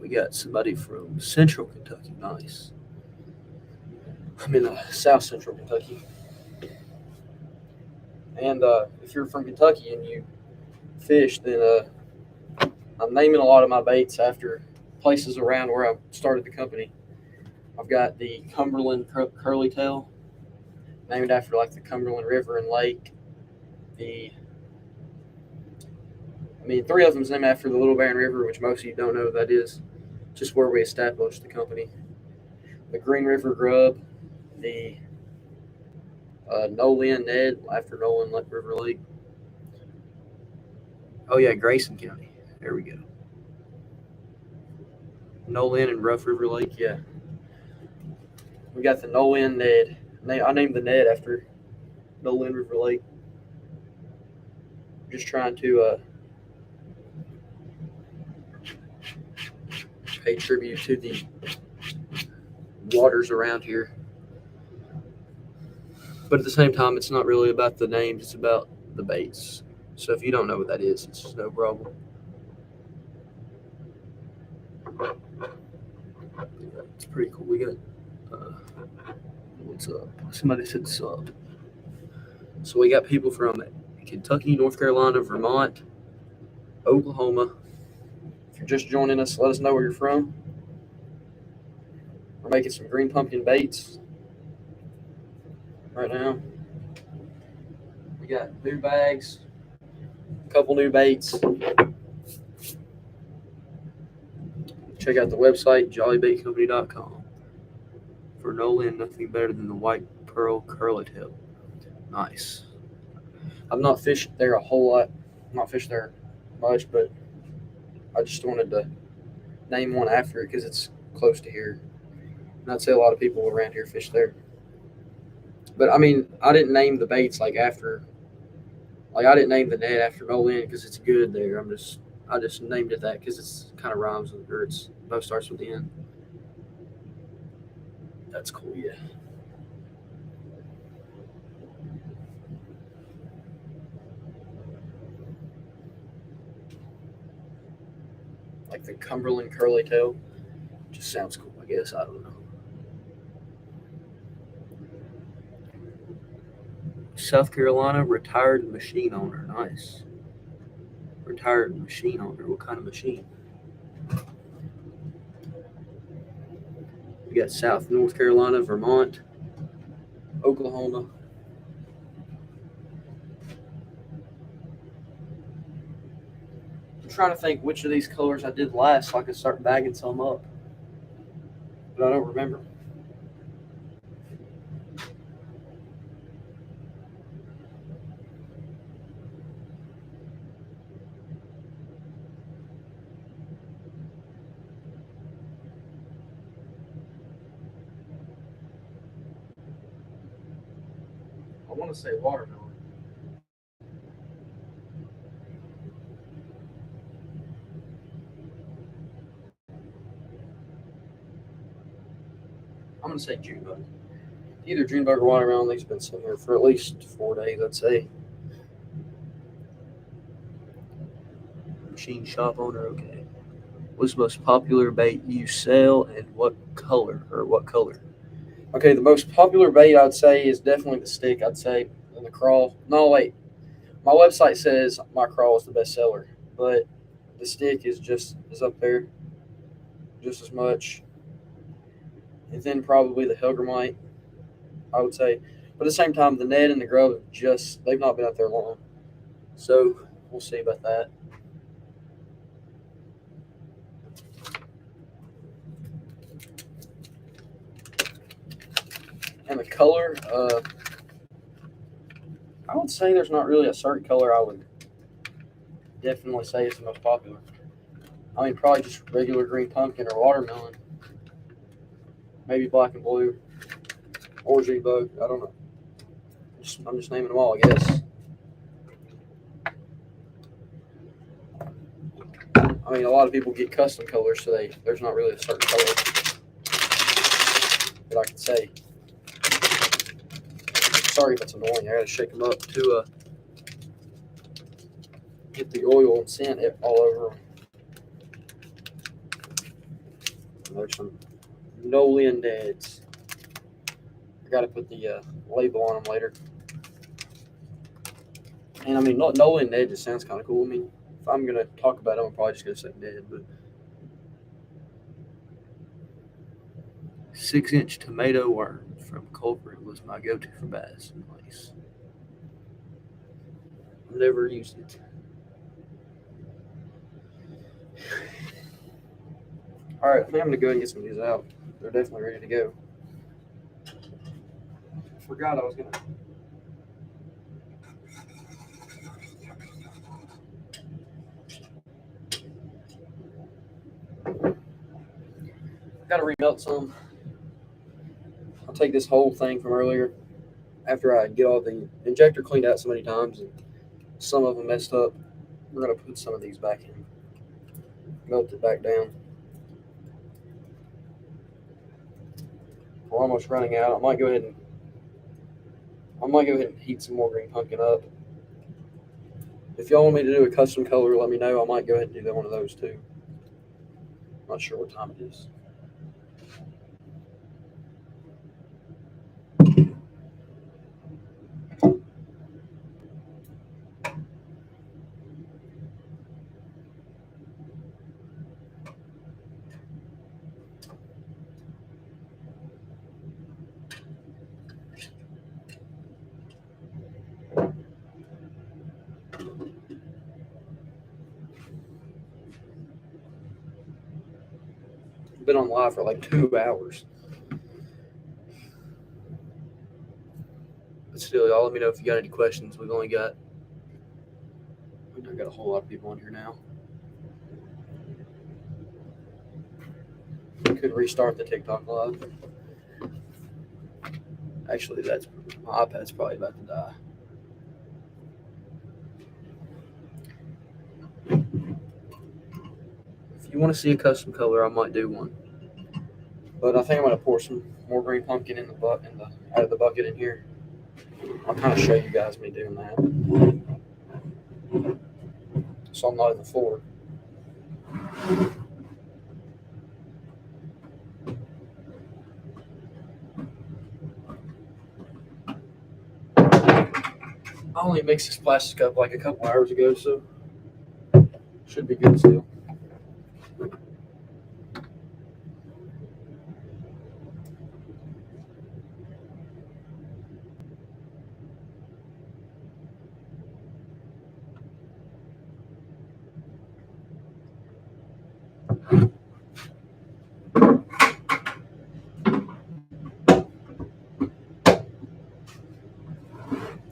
We got somebody from Central Kentucky. Nice. I'm in South Central Kentucky. And if you're from Kentucky and you fish, then I'm naming a lot of my baits after places around where I started the company. I've got the Cumberland Curly Tail, named after like the Cumberland River and Lake. Three of them's named after the Little Barren River, which most of you don't know what that is. Just where we established the company. The Green River Grub, the Nolan Ned after Nolan River Lake. Oh yeah, Grayson County. There we go. Nolan and Rough River Lake. Yeah. We got the Nolan Ned. I named the Ned after Nolan River Lake. Just trying to pay tribute to the waters around here. But at the same time, it's not really about the names, it's about the baits. So if you don't know what that is, it's no problem. It's pretty cool. We got, what's up? Somebody said sub. So we got people from Kentucky, North Carolina, Vermont, Oklahoma. If you're just joining us, let us know where you're from. We're making some green pumpkin baits right now. We got new bags, a couple new baits. Check out the website, jollybaitcompany.com. For Nolan, nothing better than the white pearl curly tail. Nice. I've not fished there a whole lot. Not fished there much, but I just wanted to name one after it because it's close to here. And I'd say a lot of people around here fish there. But I didn't name the baits after. I didn't name the net after Nolan because it's good there. I just named it that because it's kind of rhymes with, or it's both starts with N. That's cool, yeah. Like the Cumberland Curly Tail. Just sounds cool, I guess. I don't know. South Carolina retired machine owner. Nice. Retired machine owner. What kind of machine? We got South North Carolina, Vermont, Oklahoma. I'm trying to think which of these colors I did last so I could start bagging some up. But I don't remember. I want to say watermelon. I'm going to say June bug. Either June bug or watermelon. They've been sitting here for at least 4 days, I'd say. Machine shop owner, okay. What's the most popular bait you sell and what color? Okay, the most popular bait I'd say is definitely the stick. I'd say and the crawl. No, wait. My website says my crawl is the best seller, but the stick is up there just as much. And then probably the Helgramite, I would say. But at the same time, the Ned and the Grub they've not been out there long. So we'll see about that. And the color, I would say there's not really a certain color I would definitely say it's the most popular. I mean, probably just regular green pumpkin or watermelon. Maybe black and blue or G-Bug. I don't know. I'm just naming them all, I guess. I mean, a lot of people get custom colors, so there's not really a certain color that I can say. Sorry if it's annoying. I gotta shake them up to get the oil and scent all over them. And there's some Nolan Neds. I gotta put the label on them later. And I mean, Nolan Ned just sounds kind of cool. I mean, if I'm gonna talk about it, I'm probably just gonna say Ned, but 6-inch tomato worm from Culprit was my go-to for bass and lace. Never used it. All right, I think I'm gonna go ahead and get some of these out. They're definitely ready to go. I forgot I was gonna. Gotta remelt some. I'll take this whole thing from earlier after I get all the injector cleaned out so many times and some of them messed up. We're gonna put some of these back in, melt it back down. We're almost running out. I might go ahead and heat some more green pumpkin up. If y'all want me to do a custom color, let me know. I might go ahead and do one of those too. Not sure what time it is. Been on live for like 2 hours. But still, y'all let me know if you got any questions. I got a whole lot of people on here now. Could restart the TikTok live. Actually, my iPad's probably about to die. If you want to see a custom color, I might do one. But I think I'm gonna pour some more green pumpkin out of the bucket in here. I'll kind of show you guys me doing that. So I'm not in the floor. I only mixed this plastic up like a couple hours ago, so should be good still.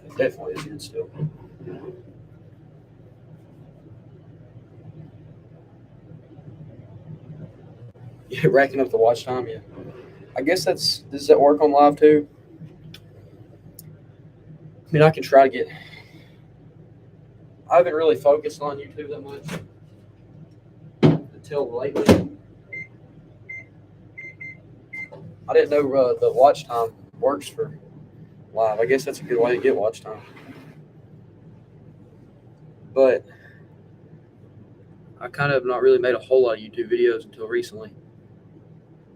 It definitely is good still. Yeah, racking up the watch time, yeah. I guess does that work on live too? I mean, I can try to get. I haven't really focused on YouTube that much until lately. I didn't know the watch time works for live. I guess that's a good way to get watch time. But I kind of not really made a whole lot of YouTube videos until recently.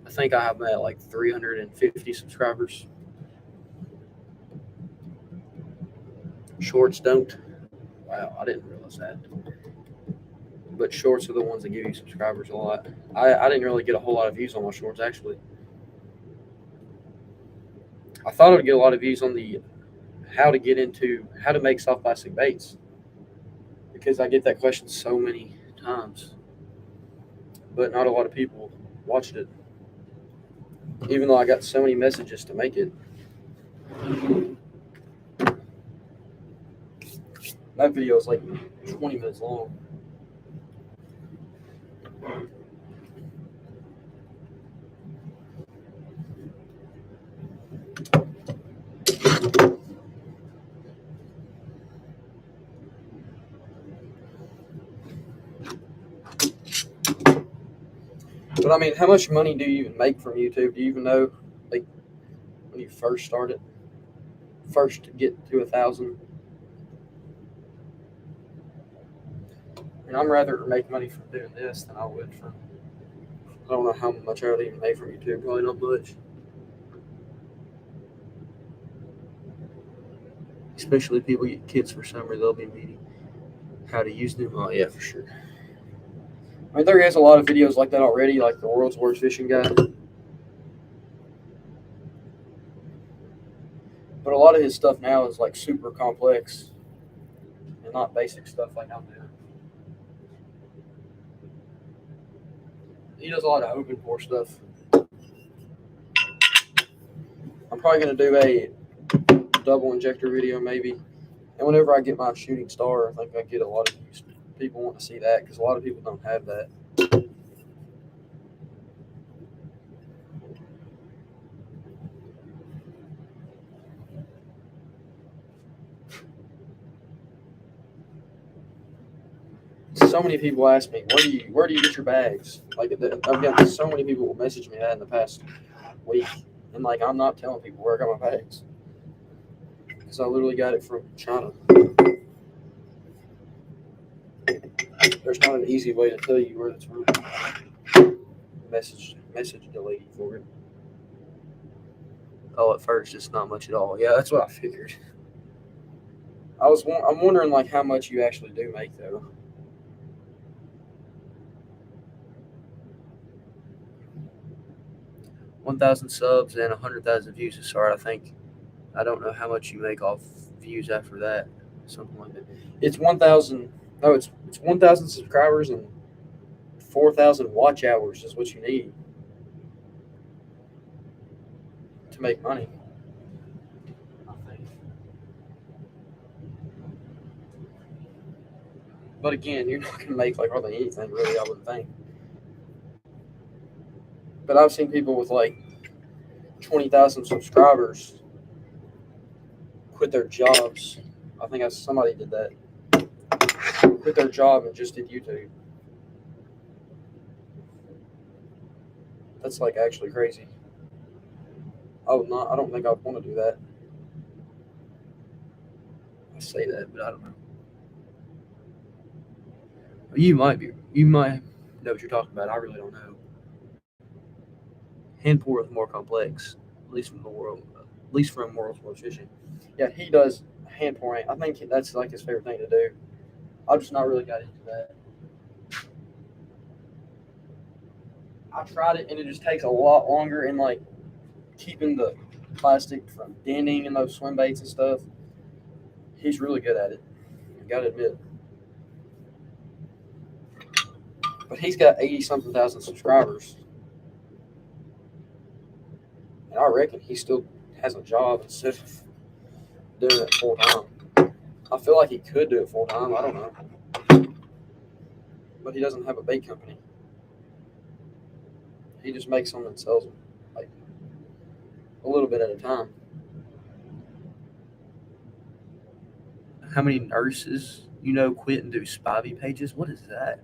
I think I have him at like 350 subscribers. Shorts don't. Wow, I didn't realize that. But shorts are the ones that give you subscribers a lot. I didn't really get a whole lot of views on my shorts, actually. I thought I would get a lot of views on the how to make soft plastic baits, because I get that question so many times. But not a lot of people watched it, even though I got so many messages to make it. That video is like 20 minutes long. But I mean, how much money do you even make from YouTube? Do you even know, like, when you first started? First to get to 1,000? And I'm rather make money from doing this than I would from. I don't know how much I would even make from YouTube. Probably not much. Especially people get kits for summer, they'll be meeting how to use them. Oh yeah, for sure. I mean, there is a lot of videos like that already, like the world's worst fishing guy. But a lot of his stuff now is like super complex and not basic stuff like I'm doing. He does a lot of open bore stuff. I'm probably going to do a double injector video maybe. And whenever I get my shooting star, I think I get a lot of views. People want to see that because a lot of people don't have that. So many people ask me, where do you get your bags? Like, I've got so many people message me that in the past week, and like I'm not telling people where I got my bags because I literally got it from China. There's not an easy way to tell you where it's from. Message the lady for it. Oh, at first it's not much at all. Yeah, that's what I figured. I'm wondering like how much you actually do make though. 1,000 subs and 100,000 views to start. I think. I don't know how much you make off views after that. Something like that. It's 1,000. No, it's 1,000 subscribers and 4,000 watch hours is what you need to make money. I think. But again, you're not gonna make like hardly anything really. I wouldn't think. But I've seen people with like 20,000 subscribers quit their jobs. I think somebody did that. Quit their job and just did YouTube. That's like actually crazy. I don't think I'd want to do that. I say that, but I don't know. You might know what you're talking about. I really don't know. Hand pour is more complex, at least from world's worst fishing. Yeah, he does hand pouring. I think that's like his favorite thing to do. I've just not really got into that. I tried it and it just takes a lot longer in like keeping the plastic from denting and those swim baits and stuff. He's really good at it. I gotta admit. But he's got 80-something thousand subscribers. And I reckon he still has a job instead of doing it full time. I feel like he could do it full time. I don't know. But he doesn't have a bait company. He just makes them and sells them, like a little bit at a time. How many nurses quit and do spivey pages? What is that?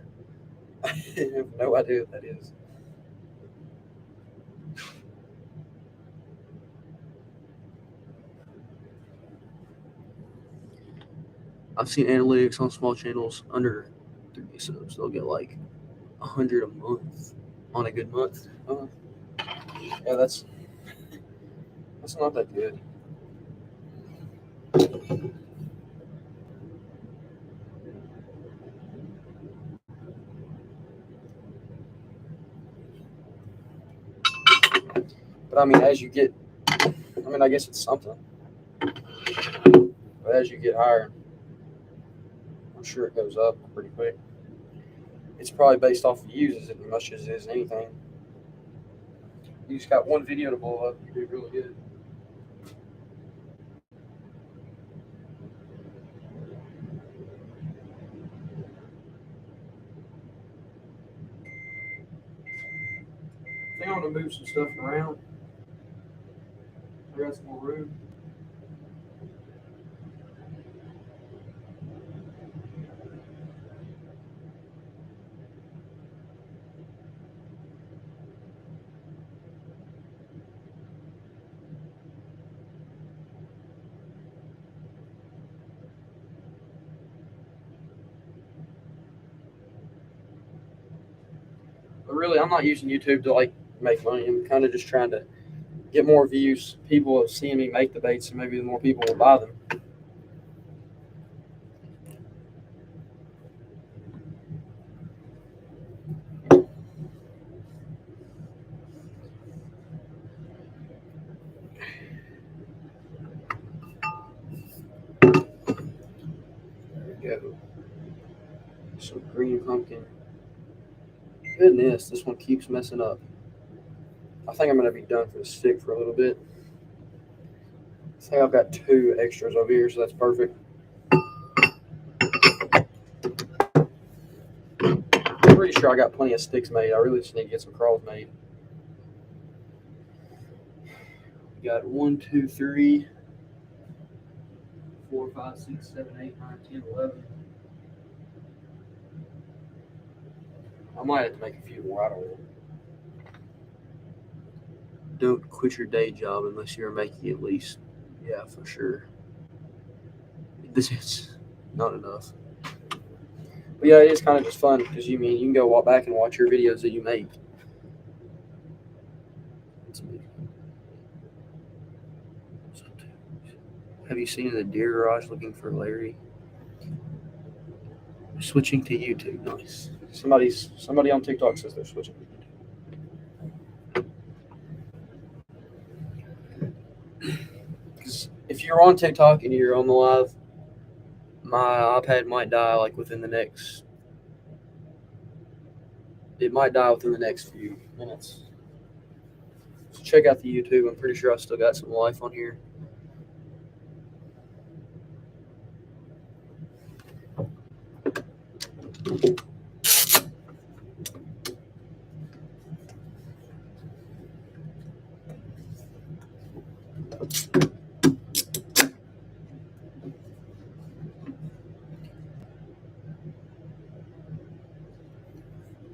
I have no idea what that is. I've seen analytics on small channels under 30 subs. They'll get like 100 a month on a good month. Yeah, that's not that good. But I mean, as you get, I mean, I guess it's something. But as you get higher, I'm sure it goes up pretty quick. It's probably based off of uses as much as it is anything. You just got one video to blow up, you do really good. I think I'm gonna move some stuff around. I got some more room. But really, I'm not using YouTube to like make money. I'm kind of just trying to get more views. People have seen me make the baits, and maybe the more people will buy them. There we go. Some green pumpkin. Goodness, this one keeps messing up. I think I'm gonna be done for the stick for a little bit. I think I've got 2 extras over here, so that's perfect. I'm pretty sure I got plenty of sticks made. I really just need to get some crawls made. We got 1, 2, 3, 4, 5, 6, 7, 8, 9, 10, 11. I might have to make a few more. I don't know. Don't quit your day job unless you're making at least. Yeah, for sure. This is not enough. But yeah, it is kind of just fun because you can go walk back and watch your videos that you make. Have you seen the deer garage looking for Larry? Switching to YouTube. Nice. Somebody on TikTok says they're switching to YouTube. Because if you're on TikTok and you're on the live, my iPad might die like within the next. It might die within the next few minutes. So check out the YouTube. I'm pretty sure I still got some life on here.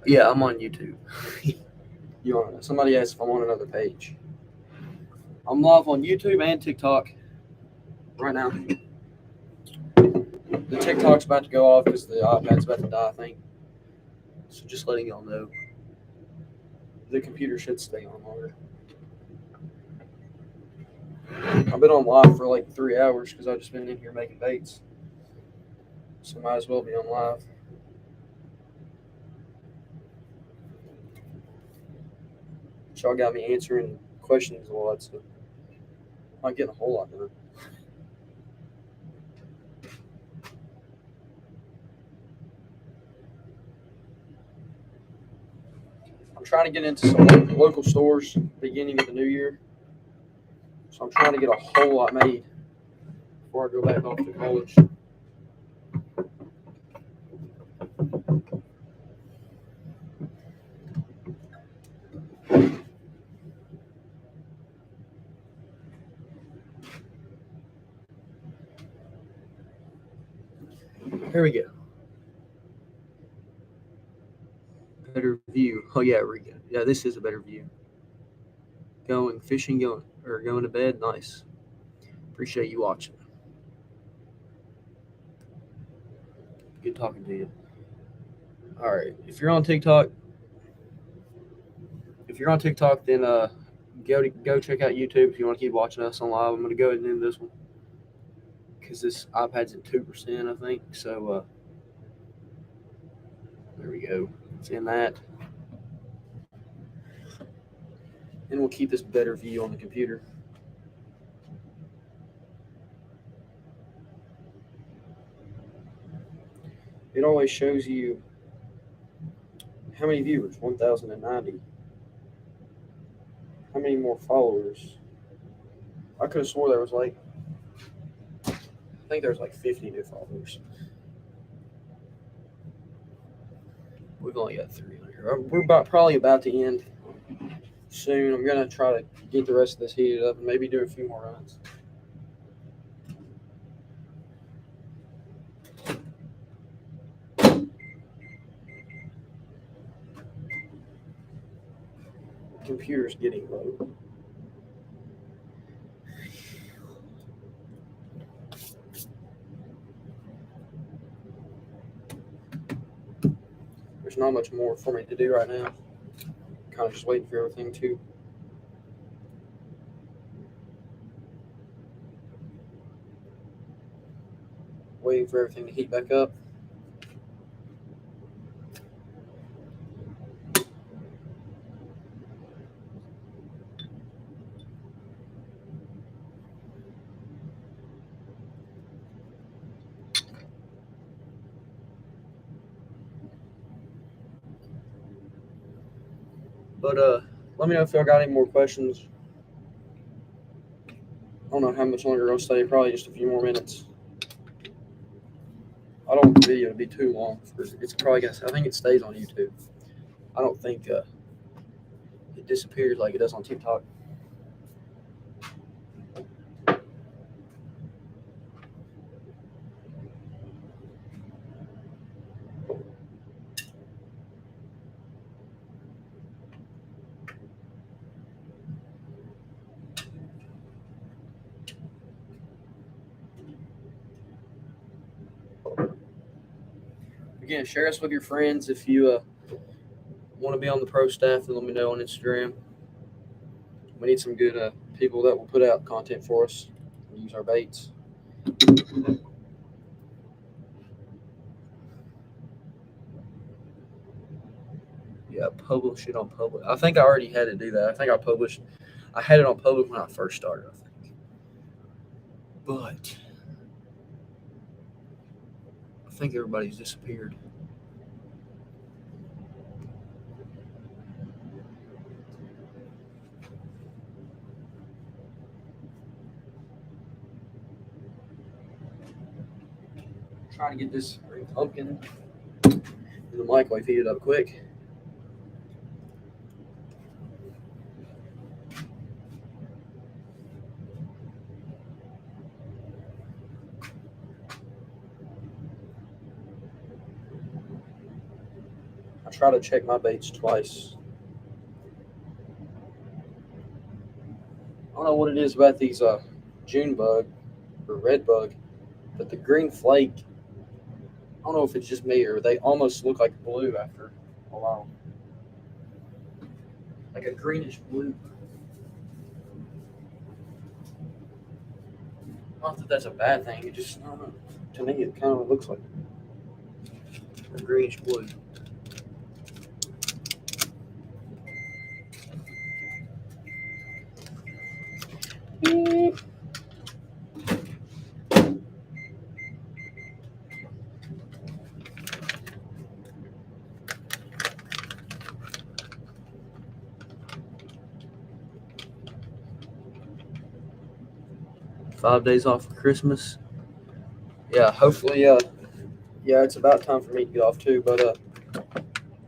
Yeah, I'm on YouTube. You want to know? Somebody asked if I'm on another page. I'm live on YouTube and TikTok right now. The TikTok's about to go off because the iPad's about to die, I think. So just letting y'all know. The computer should stay on longer. I've been on live for like 3 hours because I've just been in here making baits. So might as well be on live. Y'all got me answering questions a lot, so I'm not getting a whole lot done. I'm trying to get into some local stores beginning of the new year. So I'm trying to get a whole lot made before I go back off to college. Here we go. Better view. Oh yeah, we go. Yeah, this is a better view. Going fishing, going to bed. Nice. Appreciate you watching. Good talking to you. All right. If you're on TikTok, then go check out YouTube if you want to keep watching us on live. I'm going to go ahead and end this one because this iPad's at 2%, I think. So there we go. It's in that. And we'll keep this better view on the computer. It always shows you how many viewers, 1,090. How many more followers? I could have swore there was like, I think there was like 50 new followers. We've only got 3 on here. We're probably about to end soon. I'm going to try to get the rest of this heated up and maybe do a few more runs. Computer's getting low. There's not much more for me to do right now. Kind of just waiting for everything to heat back up. But let me know if y'all got any more questions. I don't know how much longer we're going to stay. Probably just a few more minutes. I don't want the video to be too long. It's probably going to. I think it stays on YouTube. I don't think it disappears like it does on TikTok. Again, share us with your friends if you want to be on the pro staff, and let me know on Instagram. We need some good people that will put out content for us and use our baits. Yeah, publish it on public. I think I already had to do that. I think I had it on public when I first started, I think. But I think everybody's disappeared. Trying to get this green pumpkin in the microwave heated up quick. I try to check my baits twice. I don't know what it is about these June bug or red bug, but the green flake, I don't know if it's just me or they almost look like blue after a while. Like a greenish blue. Not that that's a bad thing, it just, I don't know. To me, it kind of looks like a greenish blue. Beep. 5 days off for Christmas. Yeah, hopefully, yeah, it's about time for me to get off too, but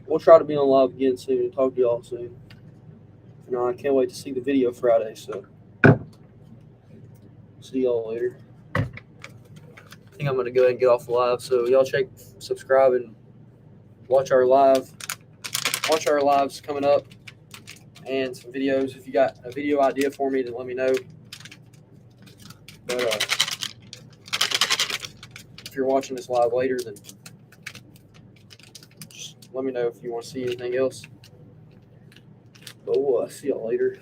we'll try to be on live again soon and talk to y'all soon. I can't wait to see the video Friday, so see y'all later. I think I'm going to go ahead and get off the live, so y'all subscribe and watch our lives coming up and some videos. If you got a video idea for me, then let me know. But if you're watching this live later, then just let me know if you want to see anything else. But we'll see y'all later.